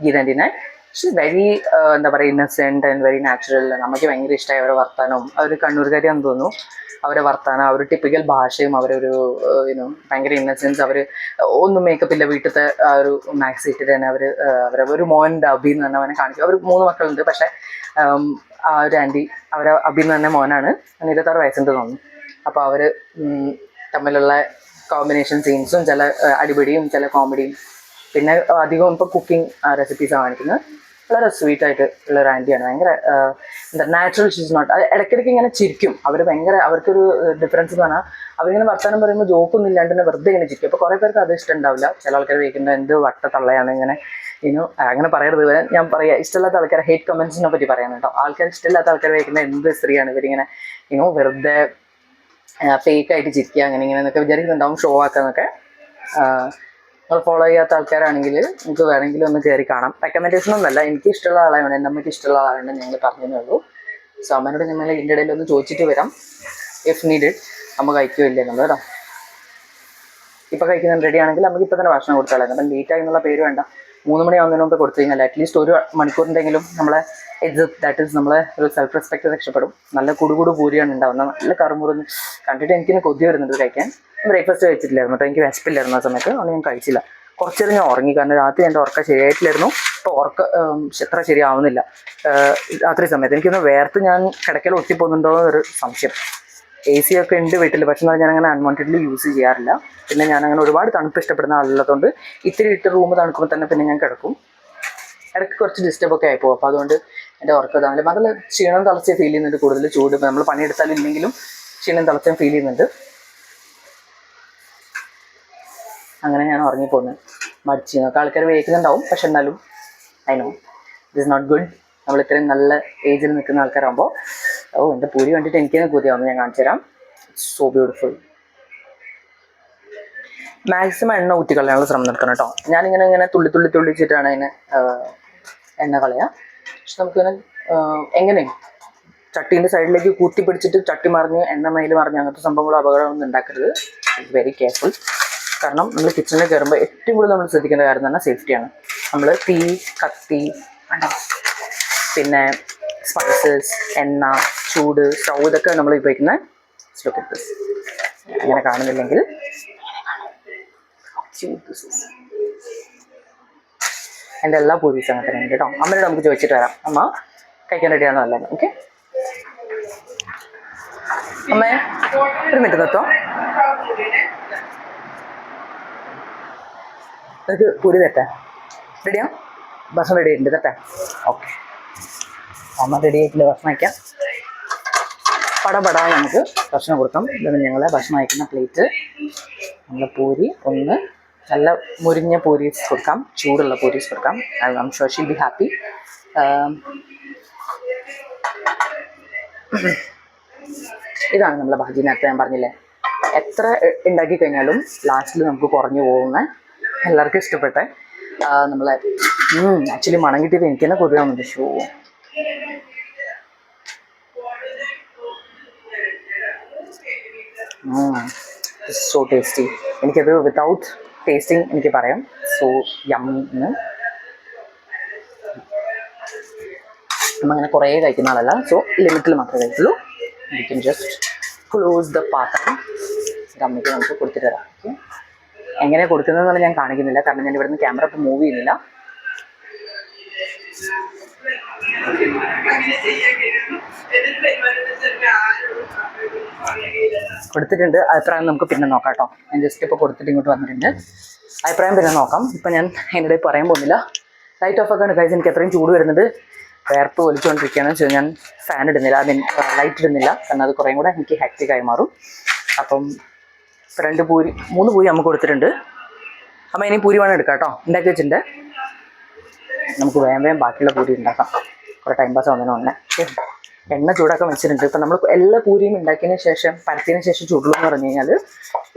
ഗീതാൻ്റിനെ. ഷീ വെരി എന്താ പറയുക, ഇന്നസെൻറ്റ് ആൻഡ് വെരി നാച്ചുറൽ. നമുക്ക് ഭയങ്കര ഇഷ്ടമായി അവരെ വർത്താനവും. അവർ കണ്ണൂർക്കാരിയാണെന്ന് തോന്നുന്നു. അവരെ വർത്താനം, അവർ ടിപ്പിക്കൽ ഭാഷയും, അവരൊരു ഭയങ്കര ഇന്നസെൻസ്. അവർ ഒന്നും മേക്കപ്പ് ഇല്ല, വീട്ടിലത്തെ ആ ഒരു മാക്സ് ഇട്ടിട്ട് തന്നെ അവരെ ഒരു മോൻ്റെ അബി എന്ന് പറഞ്ഞ അവനെ കാണിക്കും. അവർ 3 മക്കളുണ്ട്, പക്ഷേ ആ ഒരു ആൻറ്റി അവരെ അബി എന്ന് പറഞ്ഞ മോനാണ്, 26 വയസ്സുണ്ട് തോന്നുന്നു. അപ്പോൾ അവർ തമ്മിലുള്ള കോമ്പിനേഷൻ സീൻസും ചില അടിപിടിയും ചില കോമഡിയും, പിന്നെ അധികവും ഇപ്പോൾ കുക്കിംഗ് റെസിപ്പീസാണ് കാണിക്കുന്നത്. വളരെ സ്വീറ്റായിട്ട് ഉള്ളൊരു ആൻറ്റിയാണ്, ഭയങ്കര എന്താ നാച്ചുറൽ. ഷീസ് നോട്ട്, ഇടയ്ക്കിടയ്ക്ക് ഇങ്ങനെ ചിരിക്കും. അവർ ഭയങ്കര, അവർക്കൊരു ഡിഫറൻസ് എന്ന് പറഞ്ഞാൽ അവരിങ്ങനെ വർത്തമാനം പറയുമ്പോൾ ജോക്കൊന്നും ഇല്ലാണ്ട് തന്നെ വെറുതെ ഇങ്ങനെ ചിരിക്കും. അപ്പോൾ കുറേ പേർക്ക് അത് ഇഷ്ടം ഉണ്ടാവില്ല. ചില ആൾക്കാർ വയ്ക്കുന്നത് എന്ത് വട്ട തള്ളയാണ് ഇങ്ങനെ, അങ്ങനെ പറയരുത്. ഞാൻ പറയാം, ഇഷ്ടമില്ലാത്ത ആൾക്കാർ ഹേറ്റ് കമൻസിനെ പറ്റി പറയാൻ കേട്ടോ. ആൾക്കാർ ഇഷ്ടമില്ലാത്ത ആൾക്കാർ വയ്ക്കുന്ന എന്ത് സ്ത്രീയാണ് ഇവരിങ്ങനെ വെറുതെ ഫേക്കായിട്ട് ചിരിക്കുക, അങ്ങനെ ഇങ്ങനെ എന്നൊക്കെ വിചാരിക്കുന്നുണ്ടാവും, ഷോ ആക്കാന്നൊക്കെ. നിങ്ങൾ ഫോളോ ചെയ്യാത്ത ആൾക്കാരാണെങ്കിൽ നിങ്ങൾക്ക് വേണമെങ്കിലും ഒന്ന് കയറി കാണാം. റെക്കമെൻഡേഷൻ ഒന്നുമല്ല, എനിക്ക് ഇഷ്ടമുള്ള ആളാണ്, എൻ്റെ അമ്മയ്ക്ക് ഇഷ്ടമുള്ള ആളാണ്, ഞങ്ങൾ പറഞ്ഞതേ ഉള്ളൂ. സോ അമ്മേനോട് ഞങ്ങൾ ഇതിൻ്റെ ഇടയിൽ ഒന്ന് ചോദിച്ചിട്ട് വരാം, ഇഫ് നീഡഡ് അമ്മ കഴിക്കുകയോ ഇല്ല എന്നുള്ളത് കേട്ടോ. ഇപ്പോൾ കഴിക്കുന്ന റെഡി ആണെങ്കിൽ നമുക്ക് ഇപ്പോൾ തന്നെ ഭക്ഷണം കൊടുത്താലായിരുന്നു. അപ്പം ലേറ്റായി എന്നുള്ള പേര് വേണ്ട, 3 മണിയാവുന്നതിന് മുമ്പ് കൊടുത്തു കഴിഞ്ഞാൽ അറ്റ്ലീസ്റ്റ് 1 മണിക്കൂറിൻ്റെങ്കിലും നമ്മളെ ദാറ്റ് ഈസ് നമ്മളെ ഒരു സെൽഫ് റെസ്പെക്റ്റ് രക്ഷപ്പെടും. നല്ല കുടുകുടു പൂരിയാണ് ഉണ്ടാവുന്നത്, നല്ല കറുമുറുന്ന് കണ്ടിട്ട് എനിക്കിന് കൊതി വരുന്നുണ്ട് കഴിക്കാൻ. ബ്രേക്ക്ഫാസ്റ്റ് കഴിച്ചിട്ടില്ലായിരുന്നു കേട്ടോ, എനിക്ക് വിശപ്പില്ലായിരുന്നു ആ സമയത്ത്, അതുകൊണ്ട് ഞാൻ കഴിച്ചില്ല. കുറച്ച് നേരം ഞാൻ ഉറങ്ങി, കാരണം രാത്രി എൻ്റെ ഉറക്കം ശരിയായിട്ടില്ലായിരുന്നു. ഇപ്പോൾ എത്ര ശരിയാവുന്നില്ല രാത്രി സമയത്ത്. എനിക്കൊന്ന് വേർത്ത് ഞാൻ കിടക്കൽ ഒട്ടിപ്പോകുന്നുണ്ടോ എന്നൊരു സംശയം. AC ഒക്കെ ഉണ്ട് വീട്ടിൽ, പക്ഷേ ഞാനങ്ങനെ അൺവാണ്ടഡ്ലി യൂസ് ചെയ്യാറില്ല. പിന്നെ ഞാനങ്ങനെ ഒരുപാട് തണുപ്പ് ഇഷ്ടപ്പെടുന്ന ആളുള്ളതുകൊണ്ട് ഇത്തിരി ഇട്ട് റൂം തണുക്കുമ്പോൾ തന്നെ പിന്നെ ഞാൻ കിടക്കും. ഇടയ്ക്ക് കുറച്ച് ഡിസ്റ്റർബൊക്കെ ആയിപ്പോകും. അപ്പോൾ അതുകൊണ്ട് എൻ്റെ ഉറക്കം ഇതാവില്ല. അതിൽ ക്ഷീണം തളച്ച ഫീൽ ചെയ്യുന്നുണ്ട്, കൂടുതൽ ചൂട്. ഇപ്പോൾ നമ്മൾ പണിയെടുത്താലും ഇല്ലെങ്കിലും ക്ഷീണം തളച്ച ഫീൽ ചെയ്യുന്നുണ്ട്. അങ്ങനെ ഞാൻ ഉറങ്ങിപ്പോകുന്നത് മടിച്ച്. നിങ്ങൾക്ക് ആൾക്കാർ വേക്കുന്നുണ്ടാവും, പക്ഷെ എന്നാലും I know this not good. നമ്മൾ ഇത്രയും നല്ല ഏജിൽ നിൽക്കുന്ന ആൾക്കാരാകുമ്പോൾ. എൻ്റെ പൂരി കണ്ടിട്ട് എനിക്ക് തന്നെ കൊതിയാവുന്നു. ഞാൻ കാണിച്ചു തരാം. So beautiful. മാക്സിമം എണ്ണ ഊറ്റിക്കളയാനുള്ള ശ്രമം നടത്തണം കേട്ടോ. ഞാനിങ്ങനെ തുള്ളിച്ചിട്ടാണ് അതിനെ എണ്ണ കളയുക. പക്ഷെ നമുക്കിങ്ങനെ എങ്ങനെയും ചട്ടീൻ്റെ സൈഡിലേക്ക് കൂത്തി പിടിച്ചിട്ട് ചട്ടി മറിഞ്ഞ് എണ്ണ മയിൽ മറിഞ്ഞ് അങ്ങനത്തെ സംഭവങ്ങളും അപകടമൊന്നും ഉണ്ടാക്കരുത്. Very careful. കാരണം നമ്മൾ കിച്ചണിൽ കയറുമ്പോൾ ഏറ്റവും കൂടുതൽ നമ്മൾ ശ്രദ്ധിക്കേണ്ട കാര്യം തന്നെ സേഫ്റ്റിയാണ്. നമ്മൾ തീ, കത്തി, പിന്നെ സ്പൈസസ്, എണ്ണ, ചൂട്, സ്റ്റൗ ഇതൊക്കെ നമ്മൾ ഉപയോഗിക്കുന്ന അങ്ങനെ കാണുന്നില്ലെങ്കിൽ എൻ്റെ എല്ലാ പൂരീസും അങ്ങനെ തന്നെ ഉണ്ട് കേട്ടോ. അമ്മയോട് നമുക്ക് ചോദിച്ചിട്ട് വരാം. അമ്മ കഴിക്കാൻ റെഡിയാണോ അല്ലേ? ഓക്കെ അമ്മേ, ഒരു മിനിറ്റ് നിർത്തോ. എനിക്ക് പൂരി തെറ്റാ റെഡിയാ? ഭക്ഷണം റെഡി ആയിട്ടുണ്ട് തെറ്റാ? ഓക്കെ, അമ്മ റെഡി ആയിട്ടില്ല. ഭക്ഷണം വയ്ക്കാം. പടപടാ നമുക്ക് ഭക്ഷണം കൊടുക്കാം. ഇതാണ് ഞങ്ങൾ ഭക്ഷണം വയ്ക്കുന്ന പ്ലേറ്റ്. നമ്മൾ പൂരി ഒന്ന് നല്ല മുരിഞ്ഞ പൂരീസ് കൊടുക്കാം, ചൂടുള്ള പൂരീസ് കൊടുക്കാം. I am sure she'll be happy. ഇതാണ് നമ്മളെ ഭാജി. നേരത്തെ ഞാൻ പറഞ്ഞില്ലേ, എത്ര ഉണ്ടാക്കി കഴിഞ്ഞാലും ലാസ്റ്റിൽ നമുക്ക് കുറഞ്ഞു പോകുന്ന, എല്ലാവർക്കും ഇഷ്ടപ്പെട്ടെ നമ്മളെ ആക്ച്വലി മണം കിട്ടിയത് എനിക്ക് തന്നെ കൊതിയാവുന്നുണ്ട്. So so tasty. എനിക്കത് വിത്തൗട്ട് ടേസ്റ്റിംഗ് എനിക്ക് പറയാം. സോ യമ്മി എന്ന്. നമ്മങ്ങനെ കുറേ കഴിക്കുന്ന ആളല്ല. സോ ലിമിറ്റിൽ മാത്രമേ കഴിക്കുള്ളൂ. You can just close the പാത്രം. അമ്മയ്ക്ക് നമുക്ക് കൊടുത്തിട്ട് തരാം. ഓക്കെ, എങ്ങനെയാണ് കൊടുക്കുന്നതെന്നുള്ള ഞാൻ കാണിക്കുന്നില്ല, കാരണം ഞാൻ ഇവിടുന്ന് ക്യാമറ ഇപ്പോൾ മൂവ് ചെയ്യുന്നില്ല. കൊടുത്തിട്ടുണ്ട്. അഭിപ്രായം നമുക്ക് പിന്നെ നോക്കാം കേട്ടോ. ഞാൻ ജസ്റ്റ് ഇപ്പോൾ കൊടുത്തിട്ട് ഇങ്ങോട്ട് വന്നിട്ടുണ്ട്. അഭിപ്രായം പിന്നെ നോക്കാം. ഇപ്പം ഞാൻ അതിനിടെ പറയാൻ പോകുന്നില്ല. ലൈറ്റ് ഓഫ് ആക്കാണ് കഴിച്ച്. എനിക്ക് അത്രയും ചൂട് വരുന്നത്, വേർപ്പ് വലിച്ചുകൊണ്ടിരിക്കുകയാണ്. വെച്ചാൽ ഞാൻ ഫാൻ ഇടുന്നില്ല, ലൈറ്റ് ഇടുന്നില്ല, കാരണം അത് കുറേയും കൂടെ എനിക്ക് ഹാക്റ്റിക്കായി മാറും. അപ്പം 3 പൂരി നമുക്ക് കൊടുത്തിട്ടുണ്ട്. അപ്പം ഇനി പൂരി വേണം എടുക്കാം കേട്ടോ. ഉണ്ടാക്കി വെച്ചിട്ടുണ്ട്. നമുക്ക് വേഗം ബാക്കിയുള്ള പൂരി ഉണ്ടാക്കാം. കുറേ ടൈം പാസ് ആവുന്നതിന് മുന്നേ എണ്ണ ചൂടാക്കാൻ വെച്ചിട്ടുണ്ട്. ഇപ്പം നമ്മൾ എല്ലാ പൂരിയും ഉണ്ടാക്കിയതിന് ശേഷം പരത്തിയതിന് ശേഷം ചൂടുള്ളൂ എന്ന് പറഞ്ഞു കഴിഞ്ഞാൽ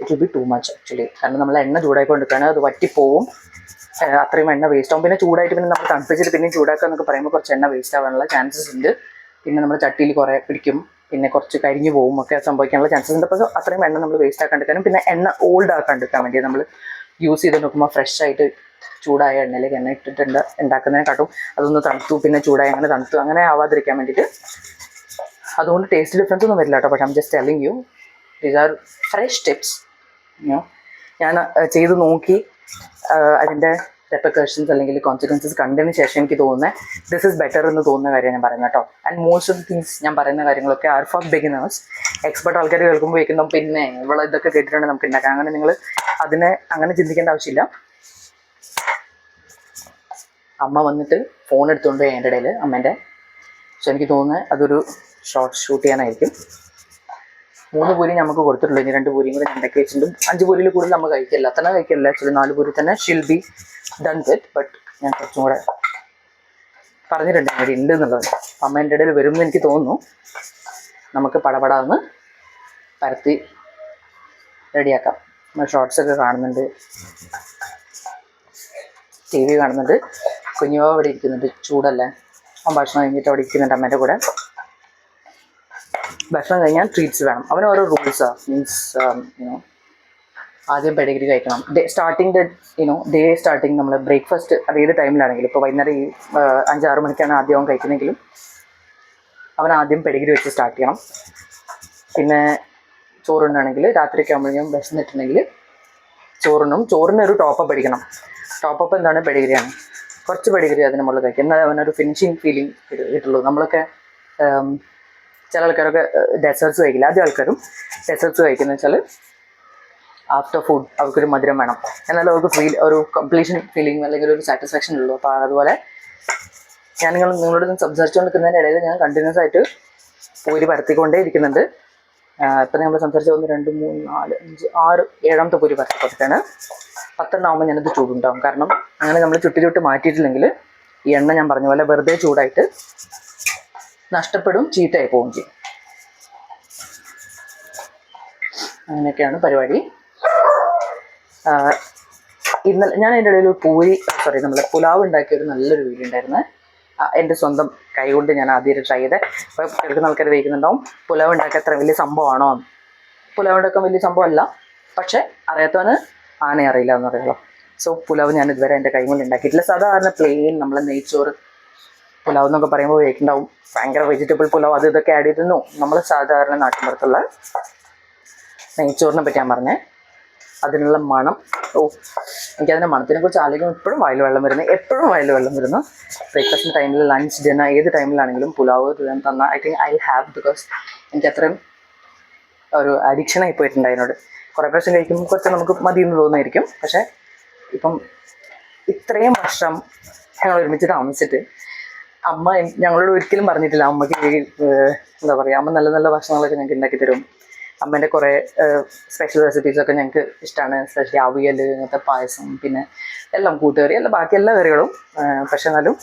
it will be too much actually. കാരണം നമ്മൾ എണ്ണ ചൂടാക്കിക്കൊണ്ടിരിക്കുകയാണ്, അത് വറ്റിപ്പോവും, അത്രയും എണ്ണ വേസ്റ്റ് ആവും. പിന്നെ ചൂടായിട്ട് പിന്നെ നമ്മൾ തണുപ്പിച്ചിട്ട് പിന്നെയും ചൂടാക്കുക എന്നൊക്കെ പറയുമ്പോൾ കുറച്ച് എണ്ണ വേസ്റ്റ് ആവാനുള്ള ചാൻസസ് ഉണ്ട്. പിന്നെ നമ്മൾ ചട്ടിയിൽ കുറേ പിടിക്കും, പിന്നെ കുറച്ച് കരിഞ്ഞു പോകും, ഒക്കെ സംഭവിക്കാനുള്ള ചാൻസസ് ഉണ്ട്. അപ്പോൾ അത്രയും എണ്ണ നമ്മൾ വേസ്റ്റ് ആക്കാണ്ടിരിക്കാനും പിന്നെ എണ്ണ ഓൾഡ് ആക്കാണ്ടിരിക്കാൻ വേണ്ടി നമ്മൾ യൂസ് ചെയ്ത് നോക്കുമ്പോൾ ഫ്രഷ് ആയിട്ട് ചൂടായ എണ്ണയിലേക്ക് എണ്ണ ഇട്ടിട്ടുണ്ട് ഉണ്ടാക്കുന്നതിനെക്കാട്ടും അതൊന്ന് തണുത്തു, പിന്നെ ചൂടായി അങ്ങനെ തണുത്തു, അങ്ങനെ ആവാതിരിക്കാൻ വേണ്ടിയിട്ട്. അതുകൊണ്ട് ടേസ്റ്റ് ഡിഫറൻസ് ഒന്നും വരില്ല കേട്ടോ. പക്ഷേ I am just telling you these are fresh tips. ഞാൻ ചെയ്ത് നോക്കി അതിൻ്റെ റെപ്പർക്കഷൻസ് അല്ലെങ്കിൽ കോൺസിക്വൻസസ് കണ്ടതിന് ശേഷം എനിക്ക് തോന്നുന്നത് ദിസ് ഇസ് ബെറ്റർ എന്ന് തോന്നുന്ന കാര്യം ഞാൻ പറയുന്നത് കേട്ടോ. And most of the things ഞാൻ പറയുന്ന കാര്യങ്ങളൊക്കെ ആർ ഫോർ ബിഗിനേഴ്സ്. എക്സ്പെർട്ട് ആൾക്കാർ കേൾക്കുമ്പോൾ വയ്ക്കുന്നു പിന്നെ ഇവിടെ ഇതൊക്കെ കേട്ടിട്ടുണ്ട് നമുക്ക് ഉണ്ടാക്കാം. അങ്ങനെ നിങ്ങൾ അതിനെ അങ്ങനെ ചിന്തിക്കേണ്ട ആവശ്യമില്ല. അമ്മ വന്നിട്ട് ഫോൺ എടുത്തുകൊണ്ട് പോയി എൻ്റെ ഇടയിൽ അമ്മേൻ്റെ. സോ എനിക്ക് തോന്നുന്നത് അതൊരു ഷോർട്ട് ഷൂട്ട് ചെയ്യാനായിരിക്കും. 3 പൂരി നമുക്ക് കൊടുത്തിട്ടുള്ളൂ. ഇനി 2 പൂരിയും കൂടെ ഉണ്ടാക്കി വെച്ചിട്ടുണ്ട്. 5 പൂരിയിൽ കൂടുതൽ നമ്മൾ കഴിക്കില്ല, തന്നെ കഴിക്കില്ല ആക്ച്വലി. 4 പൂരി തന്നെ ഷിൽ ബി ഡൺ വിത്ത്. ബട്ട് ഞാൻ കുറച്ചും കൂടെ പറഞ്ഞിട്ടുണ്ട് അവിടെ ഉണ്ട് എന്നുള്ളത്. അമ്മ എൻ്റെ ഇടയിൽ വരുമെന്ന് എനിക്ക് തോന്നുന്നു. നമുക്ക് പടപടാന്ന് പരത്തി റെഡിയാക്കാം. നമ്മൾ ഷോർട്സൊക്കെ കാണുന്നുണ്ട്, TV കാണുന്നുണ്ട്. കുഞ്ഞുവോ അവിടെ ഇരിക്കുന്നുണ്ട്, ചൂടല്ലേ. ഭക്ഷണം കഴിഞ്ഞിട്ട് അവിടെ ഇരിക്കുന്നുണ്ട് അമ്മേൻ്റെ കൂടെ. ഭക്ഷണം കഴിഞ്ഞാൽ ട്രീറ്റ്സ് വേണം. അവന് ഓരോ റൂൾസാണ്. മീൻസ് ആദ്യം പെഡിഗ്രി കഴിക്കണം. ഡേ സ്റ്റാർട്ടിങ് നമ്മൾ ബ്രേക്ക്ഫാസ്റ്റ് അത് ഏത് ടൈമിലാണെങ്കിലും, ഇപ്പോൾ വൈകുന്നേരം 5-6 മണിക്കാണ് ആദ്യം അവൻ കഴിക്കുന്നെങ്കിലും അവൻ ആദ്യം പെഡിഗ്രി വെച്ച് സ്റ്റാർട്ട് ചെയ്യണം. പിന്നെ ചോറുണ്ടാണെങ്കിൽ രാത്രിയൊക്കെ ആകുമ്പോഴേക്കും വിശന്നിട്ടുണ്ടെങ്കിൽ ചോറിനൊരു ടോപ്പപ്പ് അടിക്കണം. ടോപ്പപ്പ് എന്താണ്? പെഡിഗ്രിയാണ്. കുറച്ച് പെഡിഗ്രി അതിന് മുകളിൽ കഴിക്കും, എന്നാൽ അവനൊരു ഫിനിഷിങ് ഫീലിംഗ് കിട്ടുള്ളൂ. നമ്മളൊക്കെ ചില ആൾക്കാരൊക്കെ ഡെസേർട്ട്സ് കഴിക്കില്ല. ആദ്യം ആൾക്കാരും ഡെസേർട്ട്സ് കഴിക്കുന്നത് വെച്ചാൽ ആഫ്റ്റർ ഫുഡ് അവർക്കൊരു മധുരം വേണം, എന്നാലും അവർക്ക് ഒരു കംപ്ലീഷൻ ഫീലിംഗ് അല്ലെങ്കിൽ ഒരു സാറ്റിസ്ഫാക്ഷൻ ഉള്ളൂ. അപ്പോൾ അതുപോലെ ഞാൻ നിങ്ങളോട് സംസാരിച്ചുകൊണ്ടിരിക്കുന്നതിൻ്റെ ഇടയിൽ ഞാൻ കണ്ടിന്യൂസ് ആയിട്ട് പൂരി പരത്തിക്കൊണ്ടേ ഇരിക്കുന്നുണ്ട്. ഇപ്പം നമ്മൾ സംസാരിച്ച 1, 2, 3, 4, 5, 6, 7ാമത്തെ പൂരി പരത്തി കൊടുത്തിട്ടാണ്. 10 ആകുമ്പോൾ ഞാനത് ചൂടുണ്ടാകും. കാരണം അങ്ങനെ നമ്മൾ ചുട്ടി മാറ്റിയിട്ടില്ലെങ്കിൽ ഈ എണ്ണ ഞാൻ പറഞ്ഞ പോലെ വെറുതെ ചൂടായിട്ട് നഷ്ടപ്പെടും, ചീത്തയായി പോവുകയും ചെയ്യും. അങ്ങനെയൊക്കെയാണ് പരിപാടി. ഇന്നലെ ഞാൻ അതിൻ്റെ ഇടയിൽ നമ്മൾ പുലാവ് ഉണ്ടാക്കിയൊരു നല്ലൊരു വീഡിയോ ഉണ്ടായിരുന്നു. എൻ്റെ സ്വന്തം കൈ കൊണ്ട് ഞാൻ ആദ്യം ട്രൈ ചെയ്തത്. ഇപ്പോൾ കേൾക്കുന്ന ആൾക്കാർ വയ്ക്കുന്നുണ്ടാവും പുലാവ് ഉണ്ടാക്കാൻ അത്ര വലിയ സംഭവമാണോ. പുലാവ് ഉണ്ടാക്കാൻ വലിയ സംഭവമല്ല, പക്ഷേ അറിയാത്തവന് ആനയെ അറിയില്ല എന്ന് പറയുള്ളൂ. സോ പുലാവ് ഞാൻ ഇതുവരെ എൻ്റെ കൈ കൊണ്ട് ഉണ്ടാക്കിയിട്ടില്ല. സാധാരണ പ്ലെയിൻ നമ്മൾ നെയ്ച്ചോറ് പുലാവ് എന്നൊക്കെ പറയുമ്പോൾ കഴിക്കുന്നുണ്ടാവും ഭയങ്കര വെജിറ്റബിൾ പുലാവ് അത് ഇതൊക്കെ ആഡ് ചെയ്തിരുന്നു. നമ്മൾ സാധാരണ നാട്ടിൻപുറത്തുള്ള നെയ്ച്ചോറിനെ പറ്റി ഞാൻ പറഞ്ഞേ. അതിനുള്ള മണം, എനിക്കതിൻ്റെ മണത്തിനെ കുറിച്ച് ആലോചിക്കുമ്പോൾ എപ്പോഴും വായിൽ വെള്ളം വരുന്നു. ബ്രേക്ക്ഫാസ്റ്റിൻ്റെ ടൈമിൽ, ലഞ്ച്, ഡിന്നർ, ഏത് ടൈമിലാണെങ്കിലും പുലാവ് തന്നാൽ I think I have, because എനിക്ക് അത്രയും ഒരു അഡിക്ഷനായി പോയിട്ടുണ്ട് അതിനോട്. കുറേ പ്രാവശ്യം കഴിക്കുമ്പോൾ കുറച്ച് നമുക്ക് മതിയെന്ന് തോന്നുമായിരിക്കും. പക്ഷേ ഇപ്പം ഇത്രയും വർഷം ഞങ്ങൾ ഒരുമിച്ച് താമസിച്ചിട്ട് അമ്മ ഞങ്ങളോട് ഒരിക്കലും പറഞ്ഞിട്ടില്ല അമ്മയ്ക്ക് എന്താ പറയുക, അമ്മ നല്ല നല്ല ഭക്ഷണങ്ങളൊക്കെ ഞങ്ങൾക്ക് ഉണ്ടാക്കി തരും. അമ്മേൻ്റെ കുറേ സ്പെഷ്യൽ റെസിപ്പീസൊക്കെ ഞങ്ങൾക്ക് ഇഷ്ടമാണ്. സ്പെഷ്യലി അവിയൽ, അങ്ങനത്തെ പായസം, പിന്നെ എല്ലാം കൂട്ടുകറി, അല്ല ബാക്കി എല്ലാ കറികളും. പക്ഷെ എന്നാലും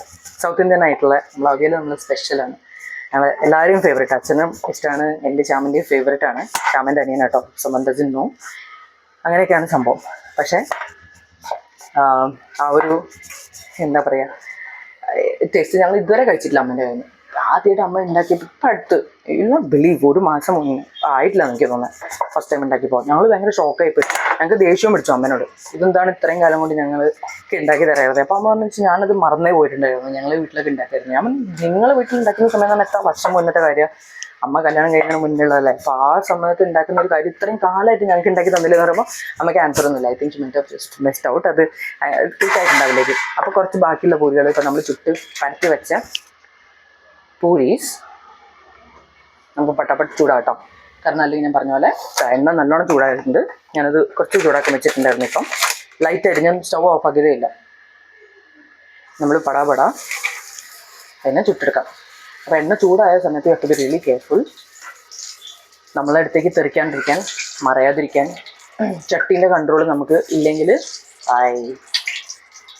സൗത്ത് ഇന്ത്യൻ ആയിട്ടുള്ള നമ്മൾ അവിയൽ നമ്മൾ സ്പെഷ്യലാണ്. ഞങ്ങൾ എല്ലാവരെയും ഫേവറേറ്റ്. അച്ഛനും ഇഷ്ടമാണ്, എൻ്റെ ചാമൻ്റെയും ഫേവറേറ്റാണ്. ചാമൻ്റെ അനിയൻ കേട്ടോ, സംബന്ധിച്ചിരുന്നു. അങ്ങനെയൊക്കെയാണ് സംഭവം. പക്ഷേ ആ ഒരു എന്താ പറയുക ടേസ്റ്റ് ഞങ്ങൾ ഇതുവരെ കഴിച്ചിട്ടില്ല അമ്മേൻ്റെ കയ്യിൽ നിന്ന്. ആദ്യമായിട്ട് അമ്മ ഉണ്ടാക്കിയപ്പോൾ ഇപ്പം അടുത്ത് യു നോട്ട് ബിലീവ്, ഒരു മാസം മുന്നേ ആയിട്ടില്ല എനിക്ക് തോന്നുന്നത് ഫസ്റ്റ് ടൈം ഉണ്ടാക്കിയപ്പോൾ. ഞങ്ങൾ ഭയങ്കര ഷോക്കായിപ്പോയി. ഞങ്ങൾക്ക് ദേഷ്യം പിടിച്ചു അമ്മേനോട്, ഇതെന്താണ് ഇത്രയും കാലം കൊണ്ട് ഞങ്ങൾക്ക് ഉണ്ടാക്കി തരാറുള്ളത്. അപ്പോൾ അമ്മ പറഞ്ഞു വെച്ചാൽ ഞാനത് മറന്നേ പോയിട്ടുണ്ടായിരുന്നു, ഞങ്ങൾ വീട്ടിലൊക്കെ ഉണ്ടാക്കിയായിരുന്നു. ഞാൻ നിങ്ങൾ വീട്ടിൽ ഉണ്ടാക്കുന്ന സമയം തന്നെ എത്ര വർഷം മുന്നത്തെ കാര്യം, അമ്മ കല്യാണം കഴിക്കുന്നതിന് മുന്നുള്ളതല്ലേ. അപ്പോൾ ആ സമയത്ത് ഉണ്ടാക്കുന്ന ഒരു കാര്യം ഇത്രയും കാലമായിട്ട് ഞങ്ങൾക്ക് ഉണ്ടാക്കി തന്നില്ല എന്ന് പറയുമ്പോൾ അമ്മയ്ക്ക് ആൻസർ ഒന്നുമില്ല. I think Xi might have just missed out. അത് ക്ലിക്കായിട്ടുണ്ടാവില്ലേക്ക്. അപ്പോൾ കുറച്ച് ബാക്കിയുള്ള പൂരികൾ ഇപ്പോൾ നമ്മൾ ചുട്ട് പരത്തി വെച്ച പൂരീസ് നമുക്ക് പട്ടപ്പട്ട് ചൂടാകട്ടോ. കാരണം അല്ലെങ്കിൽ ഞാൻ പറഞ്ഞ പോലെ എണ്ണ നല്ലോണം ചൂടായിട്ടുണ്ട്. ഞാനത് കുറച്ച് ചൂടാക്കി വെച്ചിട്ടുണ്ടായിരുന്നു. ഇപ്പം ലൈറ്റായിട്ട് ഞാൻ സ്റ്റവ് ഓഫ് ആക്കിയതേ ഇല്ല. നമ്മൾ പടാപട അതിനെ ചുട്ടെടുക്കാം. അപ്പോൾ എണ്ണ ചൂടായ സമയത്ത് you have to be really careful. നമ്മളെ അടുത്തേക്ക് തെറിക്കാണ്ടിരിക്കാൻ, മറയാതിരിക്കാൻ ചട്ടീൻ്റെ കൺട്രോൾ നമുക്ക് ഇല്ലെങ്കിൽ I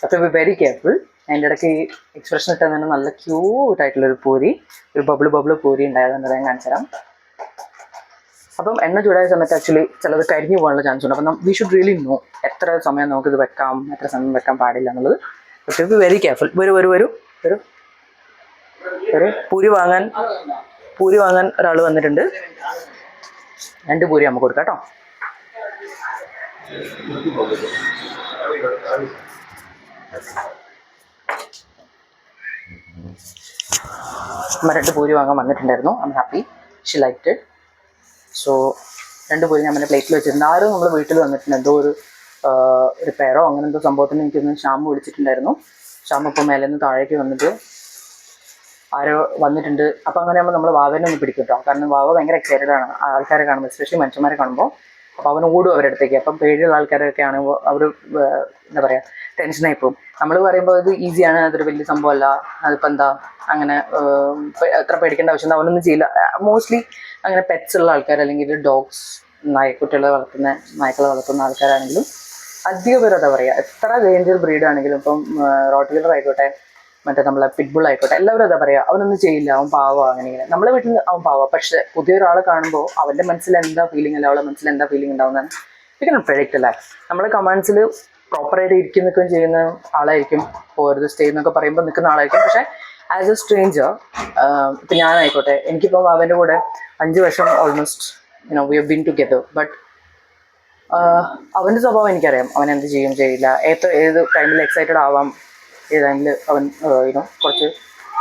have to be very careful. അതിൻ്റെ ഇടയ്ക്ക് ഈ എക്സ്പ്രഷൻ ഇട്ടാൽ തന്നെ നല്ല ക്യൂട്ടായിട്ടുള്ളൊരു പൂരി, ഒരു ബബിള് പൂരി ഉണ്ടായതുകൊണ്ട് ഞാൻ കാണിച്ചു തരാം. അപ്പം എണ്ണ ചൂടായ സമയത്ത് ആക്ച്വലി ചിലത് കരിഞ്ഞു പോകാനുള്ള ചാൻസ് ഉണ്ട്. അപ്പം വി ഷുഡ് റിയലി നോ എത്ര സമയം നമുക്കിത് വെക്കാം, എത്ര സമയം വെക്കാൻ പാടില്ല എന്നുള്ളത്. പക്ഷേ ബി വെരി കെയർഫുൾ. ഒരു പൂരി വാങ്ങാൻ ഒരാൾ വന്നിട്ടുണ്ട്. 2 പൂരി നമുക്ക് കൊടുക്കാം കേട്ടോ. അമ്മ 2 പൂരി വാങ്ങാൻ വന്നിട്ടുണ്ടായിരുന്നു. I am happy, she liked it. So 2 puri ഞാൻ എൻ്റെ പ്ലേറ്റിൽ വെച്ചിട്ടുണ്ട്. ആരും നമ്മൾ വീട്ടിൽ വന്നിട്ടുണ്ട്, എന്തോ ഒരു പേരോ അങ്ങനെ എന്തോ സംഭവത്തിന് എനിക്കൊന്ന് ഷാമ്പ് വിളിച്ചിട്ടുണ്ടായിരുന്നു. ഷാമ്പ് ഇപ്പോൾ മേലെ നിന്ന് താഴേക്ക് വന്നിട്ട് ആരോ വന്നിട്ടുണ്ട്. അപ്പോൾ അങ്ങനെ ആകുമ്പോൾ നമ്മൾ വാവേനെ ഒന്ന് പിടിക്കും കേട്ടോ. കാരണം വാവ ഭയങ്കര എക്സൈറ്റഡ് ആണ് ആൾക്കാരെ കാണുമ്പോൾ, എസ്പെഷ്യലി മനുഷ്യന്മാരെ കാണുമ്പോൾ. അപ്പോൾ അവൻ ഓടും അവരുടെ അടുത്തേക്ക്. അപ്പം പേടിയുള്ള ആൾക്കാരൊക്കെ ആണെങ്കിൽ അവർ എന്താ പറയുക ടെൻഷനായി പോകും. നമ്മൾ പറയുമ്പോൾ ഇത് ഈസിയാണ്, അതൊരു വലിയ സംഭവമല്ല, അതിപ്പോൾ എന്താ അങ്ങനെ എത്ര പേടിക്കേണ്ട ആവശ്യം, അവനൊന്നും ചെയ്യില്ല. മോസ്റ്റ്ലി അങ്ങനെ പെറ്റ്സ് ഉള്ള ആൾക്കാർ, അല്ലെങ്കിൽ ഡോഗ്സ്, നായ്ക്കുട്ടികളെ വളർത്തുന്ന നായ്ക്കളെ വളർത്തുന്ന ആൾക്കാരാണെങ്കിലും അധികം പേരും അതാ പറയുക. എത്ര ഡേഞ്ചർ ബ്രീഡാണെങ്കിലും, ഇപ്പം റോട്ട്വീലർ ആയിക്കോട്ടെ, മറ്റേ നമ്മളെ പിറ്റ്ബുൾ ആയിക്കോട്ടെ, എല്ലാവരും അതാ പറയുക അവനൊന്നും ചെയ്യില്ല, അവൻ പാവം, അങ്ങനെ ഇങ്ങനെ. നമ്മളെ വീട്ടിൽ അവൻ പാവം. പക്ഷേ പുതിയൊരാളെ കാണുമ്പോൾ അവൻ്റെ മനസ്സിൽ എന്താ ഫീലിംഗ്, അല്ല അവളെ മനസ്സിൽ എന്താ ഫീലിംഗ് ഉണ്ടാവുന്നതാണ് ഒരിക്കലും പ്രഡിക്റ്റ് അല്ല. നമ്മളെ കമാൻഡ്സിൽ പ്രോപ്പറായിട്ട് നിൽക്കുകയും ചെയ്യുന്ന ആളായിരിക്കും. പോരുത് സ്റ്റേ എന്നൊക്കെ പറയുമ്പോൾ നിൽക്കുന്ന ആളായിരിക്കും. പക്ഷേ ആസ് എ സ്ട്രേഞ്ചർ, ഇപ്പം ഞാനായിക്കോട്ടെ, എനിക്കിപ്പോൾ അവൻ്റെ കൂടെ 5 വർഷം almost we have been together. But അവൻ്റെ സ്വഭാവം എനിക്കറിയാം. അവൻ എന്ത് ചെയ്യില്ല, ഏത് ടൈമിൽ എക്സൈറ്റഡ് ആവാം, ഏത് ടൈമിൽ അവൻ കുറച്ച്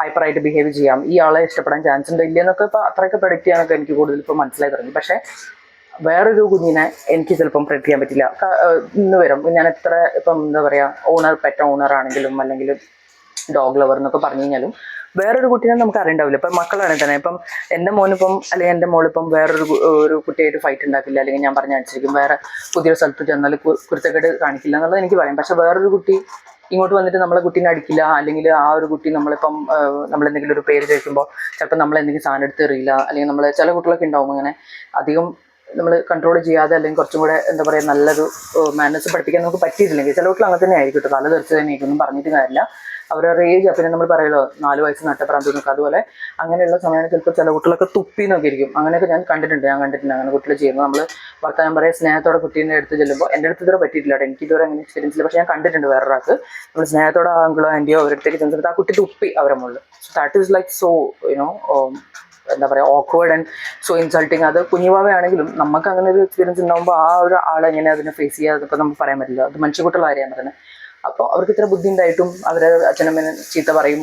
ഹൈപ്പറായിട്ട് ബിഹേവ് ചെയ്യാം, ഈ ആളെ ഇഷ്ടപ്പെടാൻ ചാൻസ് ഉണ്ട് ഇല്ലയെന്നൊക്കെ ഇപ്പോൾ അത്രയൊക്കെ പ്രൊഡിക്റ്റ് ചെയ്യാനൊക്കെ എനിക്ക് കൂടുതൽ ഇപ്പോൾ മനസ്സിലായി തുടങ്ങി. പക്ഷേ വേറൊരു കുഞ്ഞിനെ എനിക്ക് ചിലപ്പം പ്രഡിക്റ്റ് ചെയ്യാൻ പറ്റില്ല. ഇന്ന് വരും ഞാൻ എത്ര ഇപ്പം എന്താ പറയുക പെറ്റ് ഓണർ ആണെങ്കിലും അല്ലെങ്കിൽ ഡോഗ് ലവർ എന്നൊക്കെ പറഞ്ഞു കഴിഞ്ഞാലും വേറൊരു കുട്ടീനെ നമുക്ക് അറിയണ്ടാവില്ല. ഇപ്പം മക്കളാണെങ്കിൽ തന്നെ ഇപ്പം എൻ്റെ മോനിപ്പം അല്ലെങ്കിൽ എൻ്റെ മോളിപ്പം വേറൊരു കുട്ടിയായിട്ട് ഫൈറ്റ് ഉണ്ടാക്കില്ല, അല്ലെങ്കിൽ ഞാൻ പറഞ്ഞനുസരിക്കും, വേറെ പുതിയൊരു സ്ഥലത്ത് ചെന്നാൽ കുരുത്തക്കേട് കാണിക്കില്ല എന്നുള്ളത് എനിക്ക് പറയാം. പക്ഷെ വേറൊരു കുട്ടി ഇങ്ങോട്ട് വന്നിട്ട് നമ്മളെ കുട്ടീനെ അടിക്കില്ല, അല്ലെങ്കിൽ ആ ഒരു കുട്ടി നമ്മളിപ്പം നമ്മളെന്തെങ്കിലും ഒരു പേര് ചോദിക്കുമ്പോൾ ചിലപ്പോൾ നമ്മളെന്തെങ്കിലും സാധനം എടുത്ത് എറിയില്ല, അല്ലെങ്കിൽ നമ്മൾ ചില കുട്ടികളൊക്കെ ഉണ്ടാവും അങ്ങനെ അധികം നമ്മൾ കൺട്രോൾ ചെയ്യാതെ, അല്ലെങ്കിൽ കുറച്ചും കൂടെ എന്താ പറയുക നല്ലൊരു മാനേഴ്സ് പഠിപ്പിക്കാൻ നമുക്ക് പറ്റിയിട്ടില്ലെങ്കിൽ ചില കുട്ടികൾ അങ്ങനെ തന്നെ ആയിരിക്കും കേട്ടോ. തല തെറിച്ച് തന്നെ ആയിരിക്കും, ഒന്നും പറഞ്ഞിട്ട് കാര്യമില്ല. അവരവരുടെ ഏജ്. പിന്നെ നമ്മൾ പറയുമല്ലോ 4 വയസ്സ് നട്ടപ്രാന്ത് നിൽക്കുക, അതുപോലെ അങ്ങനെയുള്ള സമയമാണ് ചിലപ്പോൾ ചില കുട്ടികളൊക്കെ തുപ്പിന്നൊക്കെ ഇരിക്കും. അങ്ങനെയൊക്കെ ഞാൻ കണ്ടിട്ടുണ്ട് അങ്ങനെ കുട്ടികൾ ചെയ്യുമ്പോൾ നമ്മൾ വർത്തമാനം പറയാൻ സ്നേഹത്തോടെ കുട്ടീൻ്റെ അടുത്ത് ചെല്ലുമ്പോൾ, എൻ്റെ അടുത്ത് ഇതുവരെ പറ്റിയിട്ടില്ല കേട്ടോ, എനിക്ക് ഇതുവരെ അങ്ങനെ എക്സ്പീരിയൻസ് ഇല്ല. പക്ഷേ ഞാൻ കണ്ടിട്ടുണ്ട് വേറൊരാൾക്ക് നമ്മൾ സ്നേഹത്തോടെ ആങ്കിളോ ആൻറ്റിയോ അവരടുത്തേക്ക് ചെന്നിട്ട് ആ കുട്ടി തുപ്പി അവരെ മുകളിൽ. So that is like so you know എന്താ പറയുക ഓക്വേർഡ് ആൻഡ് സോ ഇൻസൾട്ടിങ്. അത് കുഞ്ഞുവാവയാണെങ്കിലും നമുക്ക് അങ്ങനെ ഒരു എക്സ്പീരിയൻസ് ഉണ്ടാകുമ്പോൾ ആ ഒരു ആളെങ്ങനെ അതിനെ ഫേസ് ചെയ്യാതെ ഇപ്പോൾ നമുക്ക് പറയാൻ പറ്റില്ല. അത് മനുഷ്യക്കുട്ടികളുടെ കാര്യമാണ് പറയുന്നത്. അപ്പോൾ അവർക്ക് ഇത്ര ബുദ്ധി ഉണ്ടായിട്ടും അവരെ അച്ഛനമ്മേനെ ചീത്ത പറയും,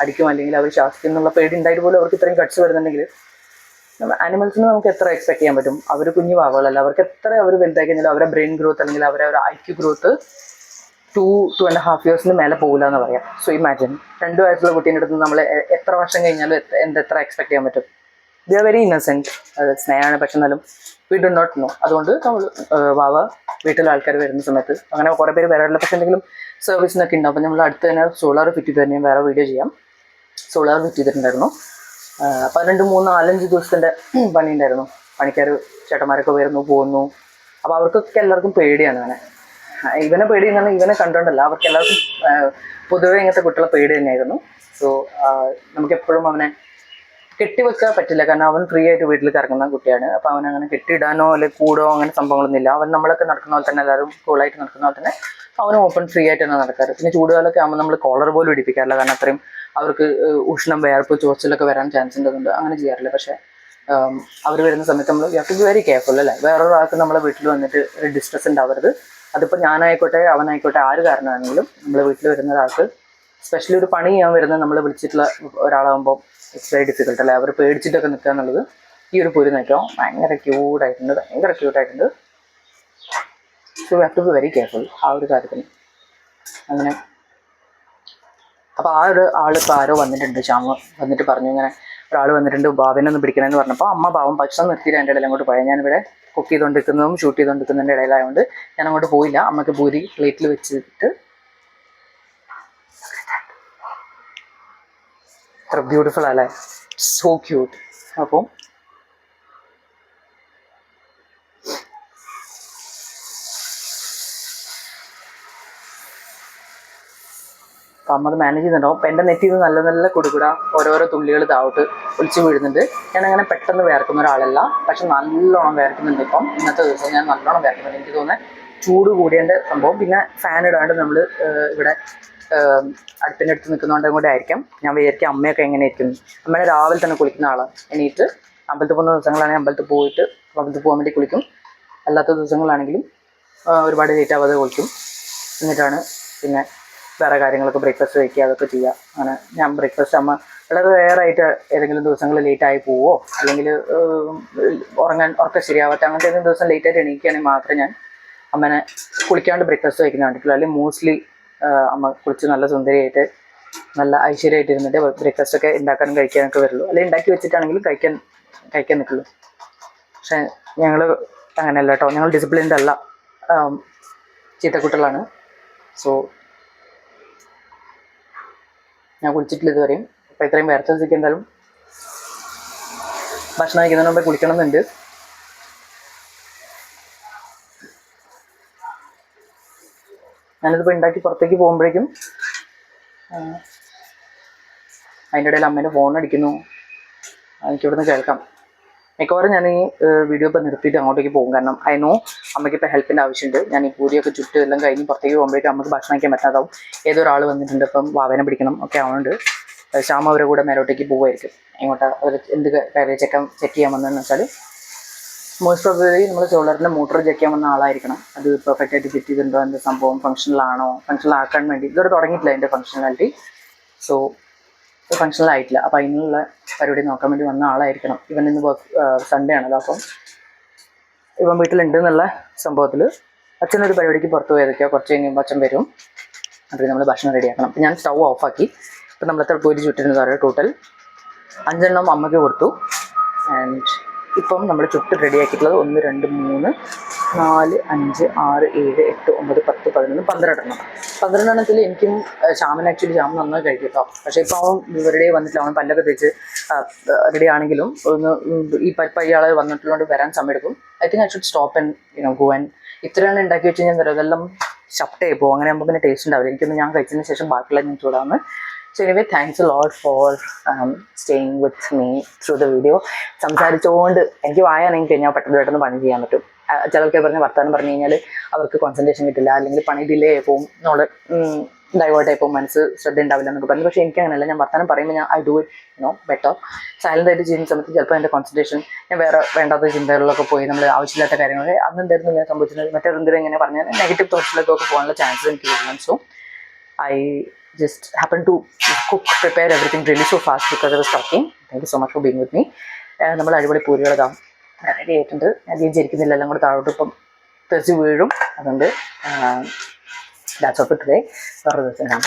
അടിക്കും, അല്ലെങ്കിൽ അവർ ശാസിക്കും എന്നുള്ള പേടി ഉണ്ടായിട്ട് പോലും അവർക്ക് ഇത്രയും കട്ട്സ് വരുന്നുണ്ടെങ്കിൽ ആനിമൽസിന് നമുക്ക് എത്ര എക്സ്പെക്ട് ചെയ്യാൻ പറ്റും? അവർ കുഞ്ഞു വാവകളല്ല, അവർക്ക് എത്ര അവർ വലുതായി കഴിഞ്ഞാൽ അവരുടെ ബ്രെയിൻ ഗ്രോത്ത് അല്ലെങ്കിൽ അവരുടെ ഒരു IQ ഗ്രോത്ത് 2.5 ഇയേഴ്സിന് മേലെ പോകില്ല എന്ന് പറയാം. സോ ഇമാജിൻ 2 വയസ്സുള്ള കുട്ടീൻ്റെ അടുത്ത് നമ്മൾ എത്ര വർഷം കഴിഞ്ഞാലും എത്ര എക്സ്പെക്ട് ചെയ്യാൻ പറ്റും? The are very innocent. സ്നേഹമാണ്, പക്ഷെ എന്നാലും വി ഡു നോട്ട് നോ. അതുകൊണ്ട് നമ്മൾ വാവ വീട്ടിൽ ആൾക്കാർ വരുന്ന സമയത്ത് അങ്ങനെ കുറേ പേര് വരാറില്ല, പക്ഷെ എന്തെങ്കിലും സർവീസിനൊക്കെ ഉണ്ടാവും. അപ്പോൾ നമ്മൾ അടുത്ത് തന്നെ സോളാർ ഫിറ്റ് ചെയ്ത് തന്നെ വേറെ വീഡിയോ ചെയ്യാം. സോളാർ ഫിറ്റ് ചെയ്തിട്ടുണ്ടായിരുന്നു. അപ്പോൾ 2, 3, 4, 5 ദിവസത്തിൻ്റെ പണി ഉണ്ടായിരുന്നു. പണിക്കാർ ചേട്ടന്മാരൊക്കെ വരുന്നു പോകുന്നു. അപ്പോൾ അവർക്കൊക്കെ എല്ലാവർക്കും പേടിയാണ്. അങ്ങനെ ഇവനെ പേടി എന്ന് പറഞ്ഞാൽ ഇവനെ കണ്ടുകൊണ്ടല്ല, അവർക്ക് എല്ലാവർക്കും പൊതുവെ ഇങ്ങനത്തെ കുട്ടികളെ പേടി തന്നെയായിരുന്നു. സോ നമുക്കെപ്പോഴും അവനെ കെട്ടിവെക്കാൻ പറ്റില്ല, കാരണം അവൻ ഫ്രീ ആയിട്ട് വീട്ടിൽ കറങ്ങുന്ന കുട്ടിയാണ്. അപ്പോൾ അവൻ അങ്ങനെ കെട്ടിയിടാനോ അല്ലെങ്കിൽ കൂടോ അങ്ങനെ സംഭവങ്ങളൊന്നുമില്ല. അവൻ നമ്മളൊക്കെ നടക്കുന്ന പോലെ തന്നെ, എല്ലാവരും കൂളായിട്ട് നടക്കുന്ന പോലെ തന്നെ അവനും ഓപ്പൺ ഫ്രീ ആയിട്ടാണ് നടക്കാറ്. പിന്നെ ചൂടുകാലമൊക്കെ ആകുമ്പോൾ നമ്മൾ കോളർ പോലും ഇടിപ്പിക്കാറില്ല, കാരണം അത്രയും അവർക്ക് ഉഷ്ണം, വേർപ്പ്, ചോർച്ചിലൊക്കെ വരാൻ ചാൻസ് ഉണ്ടെന്നുണ്ട്. അങ്ങനെ ചെയ്യാറില്ല. പക്ഷേ അവർ വരുന്ന സമയത്ത് നമ്മൾ you have to be very careful അല്ലേ. വേറൊരാൾക്ക് നമ്മളെ വീട്ടിൽ വന്നിട്ട് ഒരു ഡിസ്ട്രെസ് ഉണ്ടാവരുത്. അതിപ്പോൾ ഞാനായിക്കോട്ടെ അവനായിക്കോട്ടെ ആര് കാരണമാണെങ്കിലും നമ്മളെ വീട്ടിൽ വരുന്ന ഒരാൾക്ക്, സ്പെഷ്യലി ഒരു പണി ചെയ്യാൻ വരുന്നത് നമ്മൾ വിളിച്ചിട്ടുള്ള ഒരാളാകുമ്പോൾ ഇറ്റ്സ് വെരി ഡിഫിക്കൽട്ട് അല്ലേ. അവർ പേടിച്ചിട്ടൊക്കെ നിൽക്കുക എന്നുള്ളത് ഈ ഒരു പുരി നയിക്കാം ഭയങ്കര ക്യൂട്ടായിട്ടുണ്ട്. So you have to be very careful ആ ഒരു കാര്യത്തിന്. അങ്ങനെ അപ്പോൾ ആ ഒരു ആളിപ്പോൾ ആരോ വന്നിട്ടുണ്ട്, ശ്യാമ വന്നിട്ട് പറഞ്ഞു ഇങ്ങനെ ഒരാൾ വന്നിട്ടുണ്ട് ബാബിനൊന്ന് പിടിക്കണമെന്ന് പറഞ്ഞപ്പോൾ അമ്മ പാവം ഭക്ഷണം നിർത്തിയിട്ട് എൻ്റെ ഇടയിൽ അങ്ങോട്ട് പോയാൽ, ഞാനിവിടെ കുക്ക് ചെയ്തുകൊണ്ടിരിക്കുന്നതും ഷൂട്ട് ചെയ്തുകൊണ്ടിരിക്കുന്നതിൻ്റെ ഇടയിലായതുകൊണ്ട് ഞാൻ അങ്ങോട്ട് പോയില്ല. അമ്മയ്ക്ക് പൂരി പ്ലേറ്റിൽ വെച്ചിട്ട് അത്ര ബ്യൂട്ടിഫുൾ അല്ലേ, സോ ക്യൂട്ട്. അപ്പം അമ്മ അത് മാനേജ് ചെയ്യുന്നുണ്ടാവും. അപ്പം എൻ്റെ നെറ്റിൽ നിന്ന് നല്ല നല്ല കുടുകുട ഓരോരോ തുള്ളികൾ താവോട്ട് ഒളിച്ച് വീഴുന്നുണ്ട്. ഞാനങ്ങനെ പെട്ടെന്ന് വേർക്കുന്ന ഒരാളല്ല, പക്ഷെ നല്ലോണം വേർക്കുന്നുണ്ട്. ഇപ്പം ഇന്നത്തെ ദിവസം ഞാൻ നല്ലോണം വേർക്കുന്നുണ്ട്. എനിക്ക് തോന്നുന്നത് ചൂട് കൂടിയതിൻ്റെ സംഭവം. പിന്നെ ഫാൻ ഇടാണ്ട് നമ്മൾ ഇവിടെ അടുപ്പിൻ്റെ അടുത്ത് നിൽക്കുന്നതുകൊണ്ടും കൂടെ ആയിരിക്കാം. ഞാൻ വിചാരിക്കും അമ്മയൊക്കെ എങ്ങനെ ഇരിക്കുന്നു. അമ്മേനെ രാവിലെ തന്നെ കുളിക്കുന്ന ആളാണ്. എണീറ്റ് അമ്പലത്തിൽ പോകുന്ന ദിവസങ്ങളാണെങ്കിൽ അമ്പലത്തിൽ പോകാൻ വേണ്ടി കുളിക്കും. അല്ലാത്ത ദിവസങ്ങളാണെങ്കിലും ഒരുപാട് ലേറ്റ് ആവാതെ കുളിക്കും. എന്നിട്ടാണ് പിന്നെ വേറെ കാര്യങ്ങളൊക്കെ ബ്രേക്ക്ഫാസ്റ്റ് കഴിക്കുക, അതൊക്കെ ചെയ്യുക. അങ്ങനെ ഞാൻ ബ്രേക്ക്ഫാസ്റ്റ് അമ്മ വളരെ റെയറായിട്ട് ഏതെങ്കിലും ദിവസങ്ങൾ ലേറ്റായി പോവോ അല്ലെങ്കിൽ ഉറക്കം ശരിയാവാത്ത അങ്ങനത്തെ ഏതെങ്കിലും ദിവസം ലേറ്റായിട്ട് എണീക്കുകയാണെങ്കിൽ മാത്രമേ ഞാൻ അമ്മനെ കുളിക്കാണ്ട് ബ്രേക്ക്ഫാസ്റ്റ് കഴിക്കുന്ന കണ്ടിട്ടുള്ളൂ. അല്ലെങ്കിൽ മോസ്റ്റ്ലി അമ്മ കുളിച്ച് നല്ല സുന്ദരിയായിട്ട് നല്ല ഐശ്വര്യമായിട്ട് ഇരുന്നിട്ട് ബ്രേക്ക്ഫാസ്റ്റൊക്കെ ഉണ്ടാക്കാനും കഴിക്കാനൊക്കെ വരുള്ളൂ. അല്ലെങ്കിൽ ഉണ്ടാക്കി വെച്ചിട്ടാണെങ്കിലും കഴിക്കാൻ നിൽക്കുള്ളൂ. പക്ഷേ ഞങ്ങൾ അങ്ങനെയല്ല കേട്ടോ, ഞങ്ങൾ ഡിസിപ്ലിൻഡ് അല്ല, ചീത്തക്കുട്ടികളാണ്. സോ ഞാൻ കുളിച്ചിട്ടില്ല ഇതുവരെയും. അപ്പോൾ ഇത്രയും വേർത്ത സ്ഥിതിക്ക് എന്തായാലും ഭക്ഷണം കഴിക്കുന്നതിന് മുമ്പേ കുളിക്കണം എന്നുണ്ട്. ഞാനിതിപ്പോൾ ഉണ്ടാക്കി പുറത്തേക്ക് പോകുമ്പോഴേക്കും അതിൻ്റെ ഇടയിൽ അമ്മേൻ്റെ ഫോൺ അടിക്കുന്നു, എനിക്കിവിടുന്ന് കേൾക്കാം. മിക്കവാറും ഞാൻ ഈ വീഡിയോ ഇപ്പോൾ നിർത്തിയിട്ട് അങ്ങോട്ടേക്ക് പോകും. കാരണം ഐ നോ അമ്മയ്ക്ക് ഇപ്പോൾ ഹെൽപ്പിൻ്റെ ആവശ്യമുണ്ട്. ഞാൻ ഈ പൂരിയൊക്കെ ചുറ്റ് എല്ലാം കഴിഞ്ഞ് പുറത്തേക്ക് പോകുമ്പോഴേക്കും അമ്മക്ക് ഭക്ഷണം കഴിക്കാൻ പറ്റാതാവും. ഏതൊരാൾ വന്നിട്ടുണ്ട്, ഇപ്പം വാവനെ പിടിക്കണം ഒക്കെ ആവുന്നുണ്ട്. ശ്യാമ അവരെ കൂടെ മേലോട്ടേക്ക് പോകുമായിരിക്കും. ഇങ്ങോട്ട് അവർ എന്ത് കാര്യം ചെക്ക് ചെയ്യാൻ വന്നതെന്ന് വെച്ചാൽ മോസ്റ്റ് പ്രോബബ്ലി നമ്മൾ സോളറിൻ്റെ മോട്ടർ ചെക്ക് ചെയ്യാൻ വന്ന ആളായിരിക്കണം. അത് പെർഫെക്റ്റ് ആയിട്ട് ഫിറ്റ് ചെയ്തിട്ടുണ്ടോ, എന്ത് സംഭവം ഫങ്ഷണലാക്കാൻ വേണ്ടി ഇതുവരെ തുടങ്ങിയിട്ടില്ല അതിൻ്റെ ഫങ്ഷണാലിറ്റി. സോ ഫങ്ഷണലായിട്ടില്ല. അപ്പോൾ അതിനുള്ള പരിപാടി നോക്കാൻ വേണ്ടി വന്ന ആളായിരിക്കണം. ഇവൻ ഇന്ന് സൺഡേ ആണല്ലോ. അപ്പം ഇവൻ വീട്ടിലുണ്ട് എന്നുള്ള സംഭവത്തിൽ അച്ഛനൊരു പരിപാടിക്ക് പുറത്ത് പോയതൊക്കെയോ കുറച്ച് കഴിയുമ്പോൾ അച്ഛൻ വരും. അപ്പോൾ നമ്മൾ ഭക്ഷണം റെഡിയാക്കണം. അപ്പോൾ ഞാൻ സ്റ്റൗ ഓഫാക്കി. ഇപ്പം നമ്മളെത്ര പൂരി ചുറ്റിരുന്ന് പറയുക, ടോട്ടൽ 5 എണ്ണം അമ്മയ്ക്ക് കൊടുത്തു. ആൻഡ് ഇപ്പം നമ്മൾ ചുട്ട് റെഡിയാക്കിയിട്ടുള്ളത് 1, 2, 3, 4, 5, 6, 7, 8, 9, 10, 11, 12 എണ്ണം. 12 എണ്ണത്തിൽ എനിക്കും ശ്യാമൻ ശ്യാമൻ നന്നായി കഴിക്കും കേട്ടോ. പക്ഷേ ഇപ്പോൾ അവൻ ഇവരുടെ വന്നിട്ടില്ല. അവൻ പല്ലൊക്കെ തേച്ച് റെഡി ആണെങ്കിലും ഒന്ന് ഈ പയ്യാൾ വന്നിട്ടുള്ളതുകൊണ്ട് വരാൻ സമയം എടുക്കും. I think I should stop and go and ഇത്രയാണ് ഉണ്ടാക്കി വെച്ച് കഴിഞ്ഞാൽ അതെല്ലാം ഷപ്റ്റായി പോകും. അങ്ങനെ ആകുമ്പോൾ പിന്നെ ടേസ്റ്റ് ഉണ്ടാവില്ല. എനിക്കൊന്ന് ഞാൻ കഴിച്ചതിന് ശേഷം ബാക്കിയുള്ള ഞാൻ ചൂടാവുന്നു. So anyway thanks a lot for staying with me through the video. സംസാരിച്ചുകൊണ്ട് എനിക്ക് വായാണെങ്കിൽ കഴിഞ്ഞാൽ പെട്ടെന്ന് പണി ചെയ്യാൻ പറ്റും. ചിലർക്ക് പറഞ്ഞ വർത്തമാനം പറഞ്ഞു കഴിഞ്ഞാൽ അവർക്ക് കോൺസെൻട്രേഷൻ കിട്ടില്ല, അല്ലെങ്കിൽ പണി ഡിലേ ആയി പോകും, നമ്മൾ ഡൈവേർട്ട് ആയി പോകും, മനസ്സ് ശ്രദ്ധ ഉണ്ടാവില്ല എന്നൊക്കെ പറഞ്ഞു. പക്ഷേ എനിക്ക് അങ്ങനെയല്ല. ഞാൻ വർത്തമാനം പറയുമ്പോൾ ഞാൻ I do it better. Silent ആയിട്ട് ചെയ്യുന്ന സമയത്ത് ചിലപ്പോൾ എൻ്റെ കോൺസെൻട്രേഷൻ ഞാൻ വേണ്ടാത്ത ചിന്തകളിലൊക്കെ പോയി നമ്മൾ ആവശ്യമില്ലാത്ത കാര്യങ്ങൾ അന്നെന്തായിരുന്നു ഞാൻ സംഭവിച്ചിട്ടുണ്ടെങ്കിൽ മറ്റെന്തെങ്കിലും ഇങ്ങനെ പറഞ്ഞാൽ നെഗറ്റീവ് തോട്ട്സിലേക്കൊക്കെ പോകാനുള്ള ചാൻസസ് എനിക്ക് വരുന്നു. So I just happened to prepare everything really so fast because I was talking. Thank you so much for being with me. നമ്മൾ അടിപൊളി പൂരികളൊക്കെ റെഡി ആയിട്ടുണ്ട്. അധികം ജരിക്കുന്നില്ല, എല്ലാം കൂടെ താഴോട്ട് ഇപ്പം തെറിച്ച് വീഴും. അതുകൊണ്ട് ദാറ്റ്സ് ഓൾ ഫോർ ടുഡേ. വേറെ ദിവസം കാണാം.